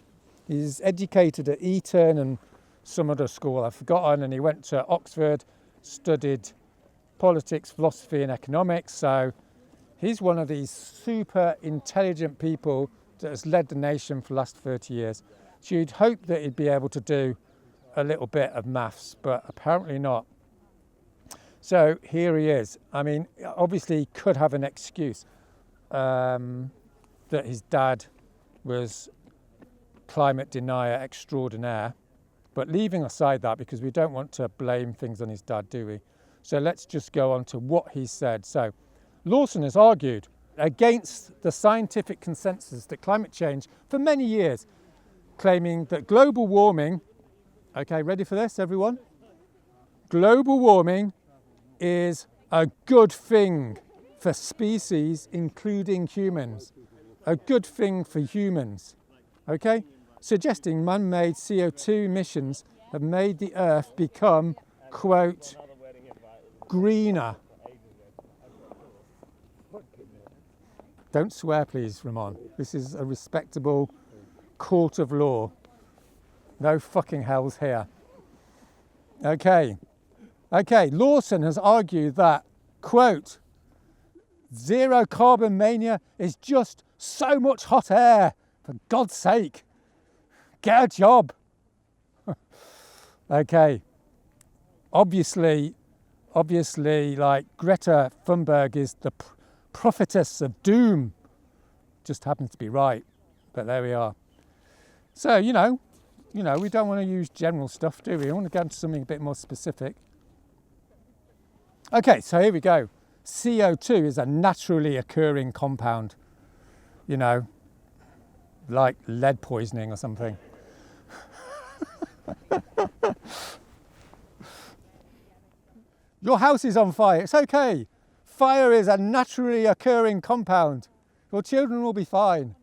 He's educated at Eton and some other school I've forgotten, and he went to Oxford, studied politics, philosophy and economics. So he's one of these super intelligent people that has led the nation for the last 30 years. So you'd hope that he'd be able to do a little bit of maths, but apparently not. So here he is. I mean, obviously he could have an excuse that his dad was climate denier extraordinaire, but leaving aside that, because we don't want to blame things on his dad, do we? So let's just go on to what he said. So Lawson has argued against the scientific consensus that climate change for many years, claiming that global warming, okay, ready for this, everyone? Global warming is a good thing for species, including humans. A good thing for humans, okay? Suggesting man-made CO2 emissions have made the Earth become, quote, greener. Don't swear, please, Ramon. This is a respectable court of law. No fucking hells here. Okay, Lawson has argued that, quote, zero carbon mania is just so much hot air. For God's sake, get a job. Okay, obviously, Greta Thunberg is the prophetess of doom. Just happens to be right, but there we are. So, we don't want to use general stuff, do we? We want to go into something a bit more specific. Okay, so here we go. CO2 is a naturally occurring compound, like lead poisoning or something. Your house is on fire. It's okay. Fire is a naturally occurring compound. Your children will be fine.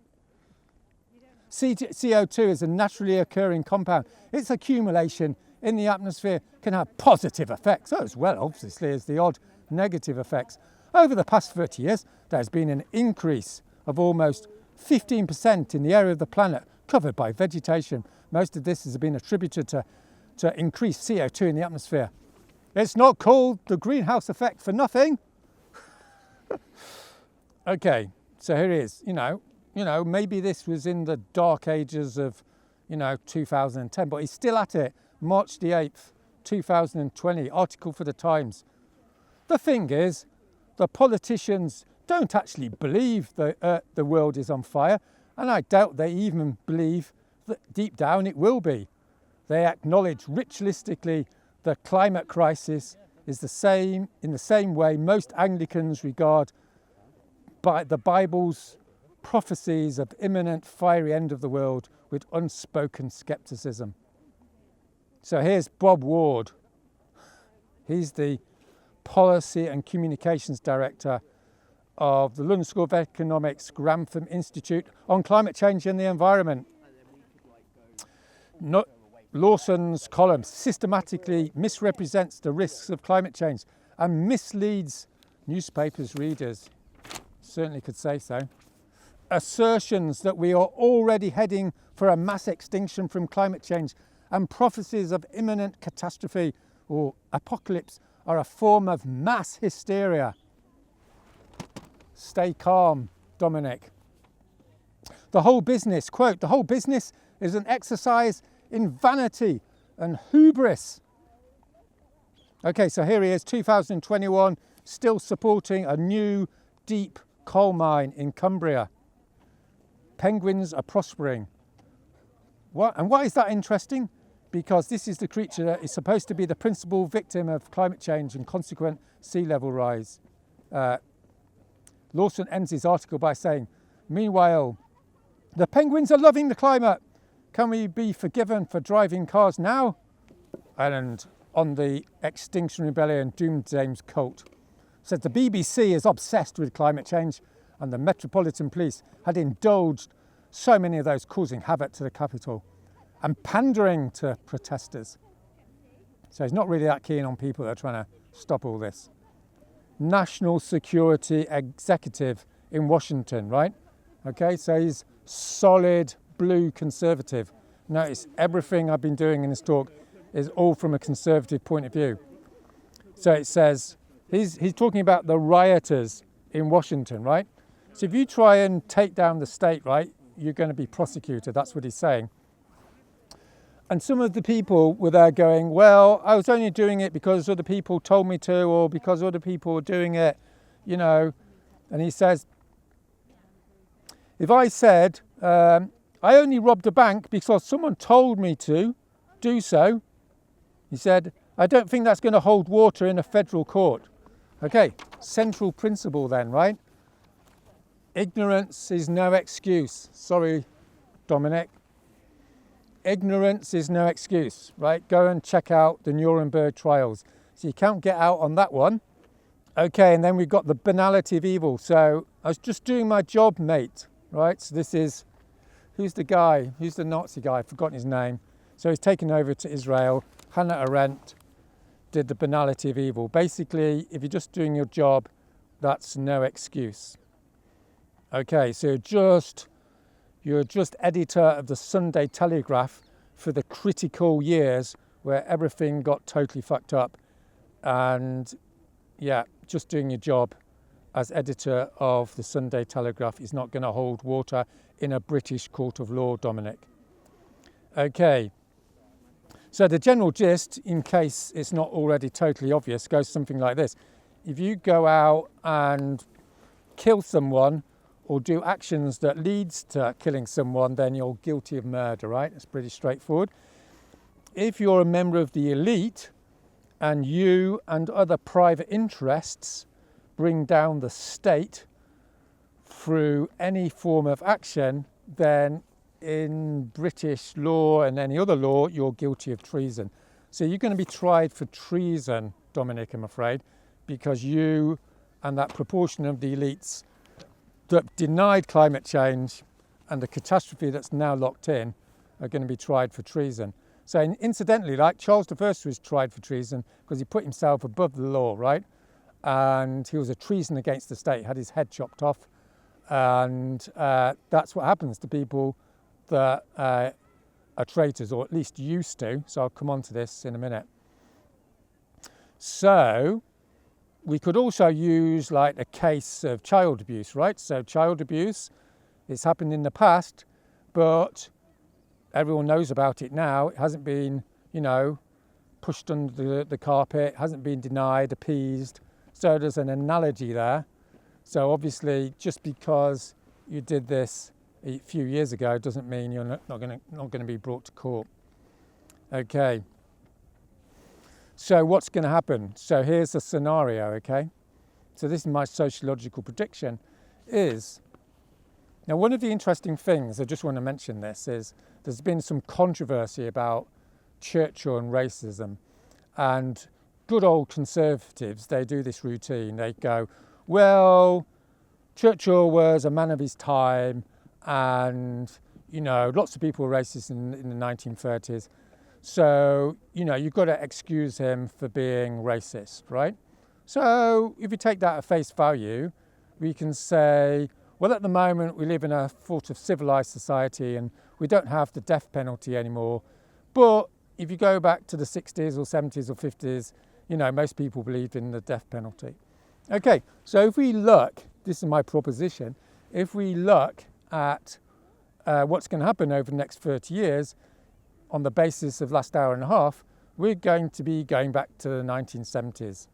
CO2 is a naturally occurring compound. Its accumulation in the atmosphere can have positive effects, as well, obviously, as the odd negative effects. Over the past 30 years, there has been an increase of almost 15% in the area of the planet covered by vegetation. Most of this has been attributed to increased CO2 in the atmosphere. It's not called the greenhouse effect for nothing. Okay, so here it is. Maybe this was in the dark ages of, 2010, but he's still at it. March the 8th, 2020, article for the Times. The thing is, the politicians don't actually believe that the world is on fire, and I doubt they even believe that deep down it will be. They acknowledge ritualistically the climate crisis is in the same way most Anglicans regard the Bible's prophecies of imminent fiery end of the world with unspoken scepticism. So here's Bob Ward. He's the Policy and Communications Director of the London School of Economics Grantham Institute on Climate Change and the Environment. Lawson's column systematically misrepresents the risks of climate change and misleads newspapers' readers. Certainly could say so. Assertions that we are already heading for a mass extinction from climate change and prophecies of imminent catastrophe or apocalypse are a form of mass hysteria. Stay calm, Dominic. The whole business, quote, the whole business is an exercise in vanity and hubris. Okay, so here he is, 2021, still supporting a new deep coal mine in Cumbria. Penguins are prospering. And why is that interesting? Because this is the creature that is supposed to be the principal victim of climate change and consequent sea level rise. Lawson ends his article by saying, meanwhile, the penguins are loving the climate. Can we be forgiven for driving cars now? And on the Extinction Rebellion doomsday cult, said the BBC is obsessed with climate change and the Metropolitan Police had indulged so many of those causing havoc to the capital and pandering to protesters. So he's not really that keen on people that are trying to stop all this. National Security Executive in Washington, right? Okay, so he's solid blue conservative. Notice everything I've been doing in this talk is all from a conservative point of view. So it says, he's talking about the rioters in Washington, right? So if you try and take down the state, right, you're going to be prosecuted. That's what he's saying. And some of the people were there going, well, I was only doing it because other people told me to, or because other people were doing it, you know. And he says, if I said, I only robbed a bank because someone told me to do so, he said, I don't think that's going to hold water in a federal court. Okay, central principle then, right? Ignorance is no excuse. Sorry, Dominic. Ignorance is no excuse, right? Go and check out the Nuremberg trials. So you can't get out on that one. Okay, and then we've got the banality of evil. So I was just doing my job, mate, right? So this is, who's the guy? Who's the Nazi guy? I've forgotten his name. So he's taken over to Israel. Hannah Arendt did the banality of evil. Basically, if you're just doing your job, that's no excuse. Okay, so you're just editor of the Sunday Telegraph for the critical years where everything got totally fucked up. And yeah, just doing your job as editor of the Sunday Telegraph is not going to hold water in a British court of law, Dominic. Okay, so the general gist, in case it's not already totally obvious, goes something like this. If you go out and kill someone or do actions that leads to killing someone, then you're guilty of murder, right? It's pretty straightforward. If you're a member of the elite and you and other private interests bring down the state through any form of action, then in British law and any other law, you're guilty of treason. So you're going to be tried for treason, Dominic, I'm afraid, because you and that proportion of the elites that denied climate change and the catastrophe that's now locked in are going to be tried for treason. So incidentally, like Charles I was tried for treason because he put himself above the law, right? And he was a treason against the state, had his head chopped off. And that's what happens to people that are traitors, or at least used to. So I'll come on to this in a minute. So we could also use like a case of child abuse, right? So child abuse, it's happened in the past, but everyone knows about it now. It hasn't been, you know, pushed under the carpet, hasn't been denied, appeased. So there's an analogy there. So obviously, just because you did this a few years ago doesn't mean you're not going to be brought to court. Okay. So what's going to happen? So here's the scenario, okay? So this is my sociological prediction is, now one of the interesting things, I just want to mention this, is there's been some controversy about Churchill and racism, and good old conservatives, they do this routine. They go, well, Churchill was a man of his time and, you know, lots of people were racist in the 1930s. So, you know, you've got to excuse him for being racist, right? So if you take that at face value, we can say, well, at the moment we live in a sort of civilized society and we don't have the death penalty anymore. But if you go back to the 60s or 70s or 50s, most people believed in the death penalty. Okay, so if we look, this is my proposition, if we look at what's going to happen over the next 30 years on the basis of last hour and a half, we're going to be going back to the 1970s,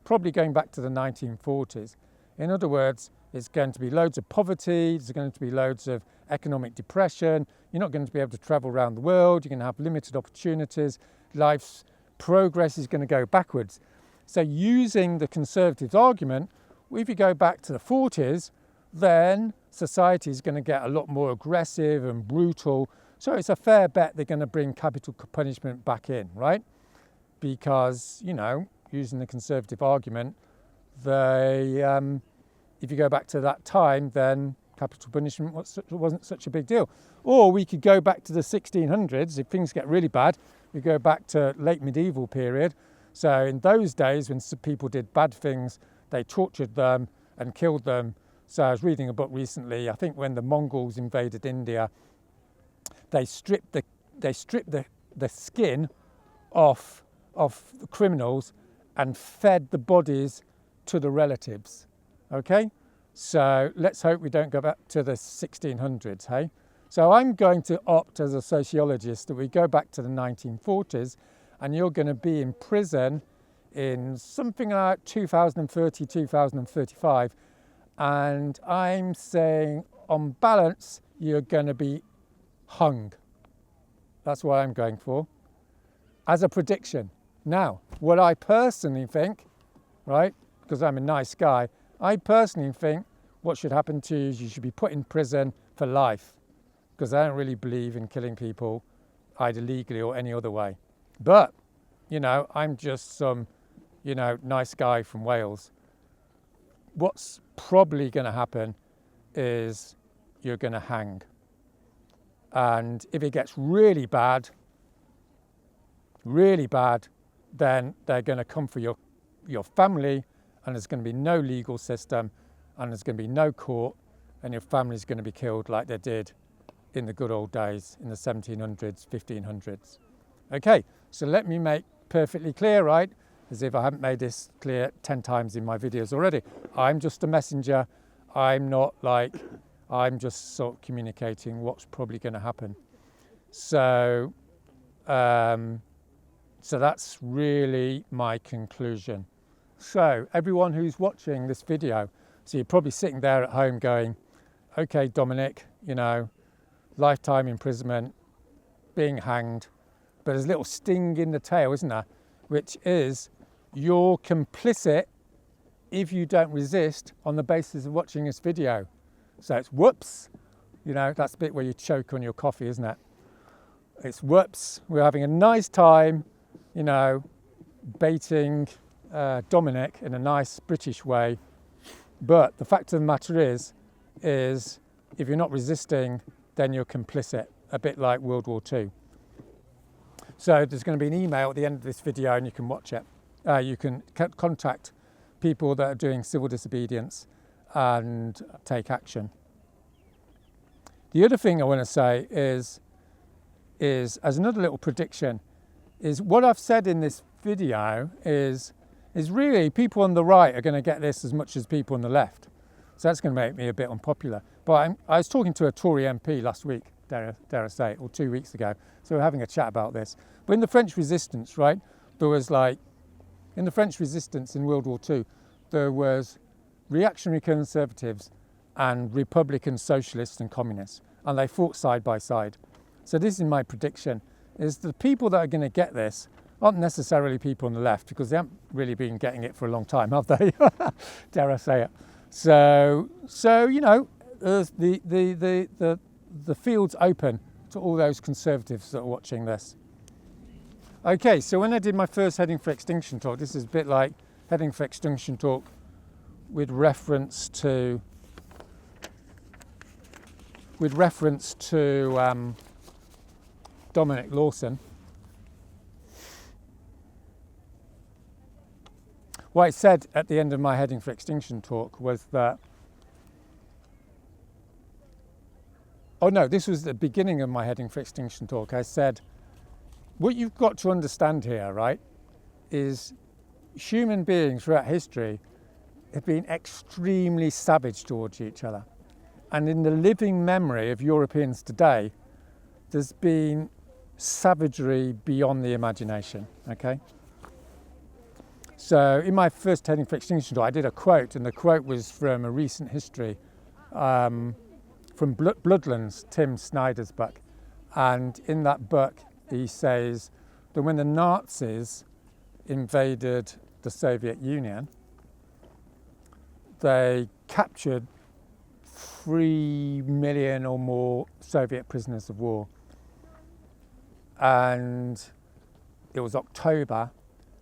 probably going back to the 1940s. In other words, it's going to be loads of poverty, there's going to be loads of economic depression, you're not going to be able to travel around the world, you're going to have limited opportunities, life's progress is going to go backwards. So using the conservative argument, if you go back to the 40s, then society is going to get a lot more aggressive and brutal. So it's a fair bet they're going to bring capital punishment back in, right? Because, using the conservative argument, if you go back to that time, then capital punishment wasn't such a big deal. Or we could go back to the 1600s. If things get really bad, we go back to late medieval period. So in those days, when people did bad things, they tortured them and killed them. So I was reading a book recently, I think when the Mongols invaded India, they stripped the skin off the criminals and fed the bodies to the relatives. Okay, so let's hope we don't go back to the 1600s, hey? So I'm going to opt as a sociologist that we go back to the 1940s, and you're going to be in prison in something like 2030, 2035, and I'm saying on balance you're going to be hung. That's what I'm going for as a prediction. Now, what I personally think, right, because I'm a nice guy, I personally think what should happen to you is you should be put in prison for life, because I don't really believe in killing people either legally or any other way. But, I'm just some, nice guy from Wales. What's probably going to happen is you're going to hang. And if it gets really bad, then they're going to come for your family, and there's going to be no legal system, and there's going to be no court, and your family's going to be killed like they did in the good old days in the 1700s, 1500s. Okay, so let me make perfectly clear, right, as if I haven't made this clear 10 times in my videos already. I'm just a messenger. I'm just sort of communicating what's probably going to happen. So that's really my conclusion. So everyone who's watching this video, so you're probably sitting there at home going, okay, Dominic, lifetime imprisonment, being hanged, but there's a little sting in the tail, isn't there? Which is you're complicit if you don't resist on the basis of watching this video. So it's whoops, that's the bit where you choke on your coffee, isn't it? It's whoops, we're having a nice time, baiting Dominic in a nice British way. But the fact of the matter is if you're not resisting, then you're complicit, a bit like World War II. So there's going to be an email at the end of this video and you can watch it. You can contact people that are doing civil disobedience and take action. The other thing I want to say is as another little prediction, is what I've said in this video is really people on the right are going to get this as much as people on the left. So that's going to make me a bit unpopular. But I was talking to a Tory MP last week, dare I say, or 2 weeks ago. So we're having a chat about this. But in the French resistance, right, there was in the French resistance in World War II, there was reactionary conservatives and Republican socialists and communists, and they fought side by side. So this is my prediction, is the people that are going to get this aren't necessarily people on the left, because they haven't really been getting it for a long time, have they? Dare I say it. So the field's open to all those conservatives that are watching this. Okay, so when I did my first Heading for Extinction talk, this is a bit like Heading for Extinction talk with reference to Dominic Lawson. What I said at the end of my Heading for Extinction talk was that, this was the beginning of my Heading for Extinction talk. I said, what you've got to understand here, right, is human beings throughout history have been extremely savage towards each other. And in the living memory of Europeans today, there's been savagery beyond the imagination, okay? So in my first heading for Extinction Rebellion, I did a quote, and the quote was from a recent history from Bloodlands, Tim Snyder's book. And in that book, he says that when the Nazis invaded the Soviet Union, they captured 3 million or more Soviet prisoners of war. And it was October,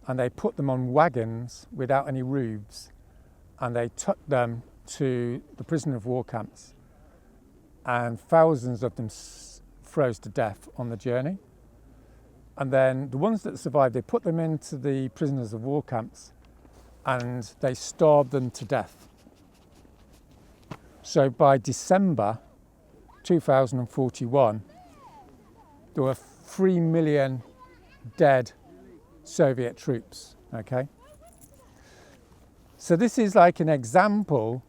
and they put them on wagons without any roofs, and they took them to the prisoner of war camps, and thousands of them froze to death on the journey. And then the ones that survived, they put them into the prisoners of war camps, and they starved them to death. So by December 2041, there were 3 million dead Soviet troops, okay? So this is like an example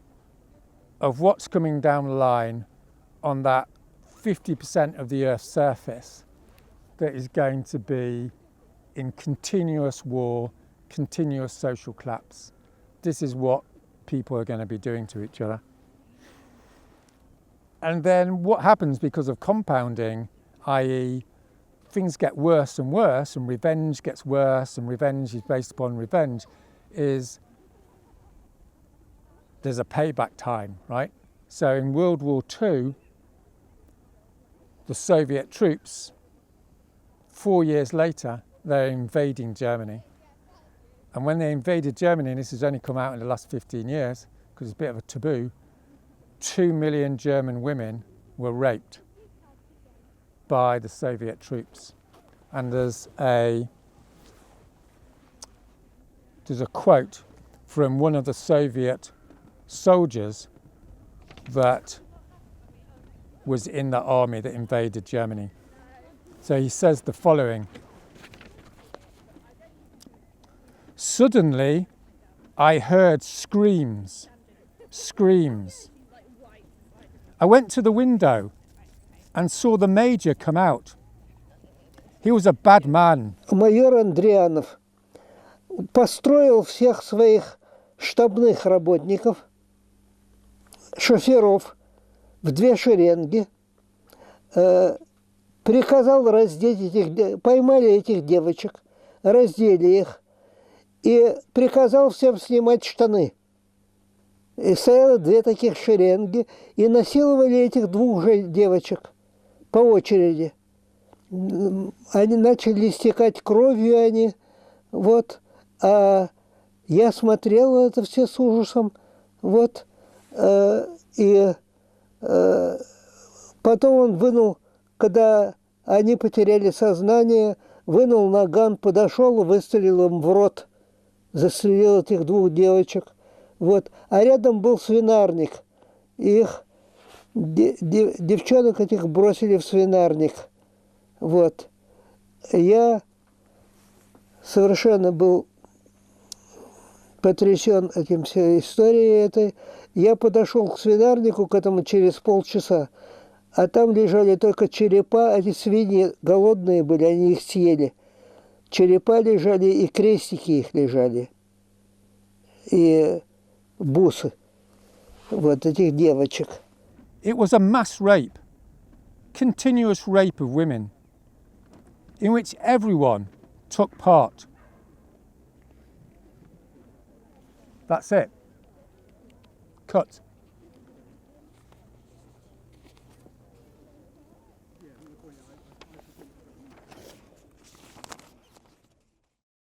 of what's coming down the line on that 50% of the Earth's surface that is going to be in continuous war, continuous social collapse. This is what people are going to be doing to each other. And then what happens because of compounding, i.e. things get worse and worse, and revenge gets worse, and revenge is based upon revenge, is there's a payback time, right? So in World War II, the Soviet troops, 4 years later, they're invading Germany. And when they invaded Germany, and this has only come out in the last 15 years, because it's a bit of a taboo, 2 million German women were raped by the Soviet troops. And there's a quote from one of the Soviet soldiers that was in the army that invaded Germany. So he says the following: "Suddenly, I heard screams. I went to the window and saw the major come out. He was a bad man." Майор Андрианов построил всех своих штабных работников, шоферов в 2 шеренги, приказал раздеть поймали этих девочек, раздели их и приказал всем снимать штаны. И стояло 2 таких шеренги, и насиловали этих 2 же девочек по очереди. Они начали истекать кровью, они, вот, а я смотрел это все с ужасом, вот, и потом он вынул, когда они потеряли сознание, вынул наган, подошел, выстрелил им в рот, застрелил этих 2 девочек. Вот. А рядом был свинарник. Их девчонок этих бросили в свинарник. Вот. Я совершенно был потрясен этим всей историей этой. Я подошел к свинарнику, к этому через полчаса, а там лежали только черепа, эти свиньи голодные были, они их съели. Черепа лежали, и крестики их лежали. И бусы вот этих девочек. It was a mass rape, continuous rape of women, in which everyone took part. That's it. Cut.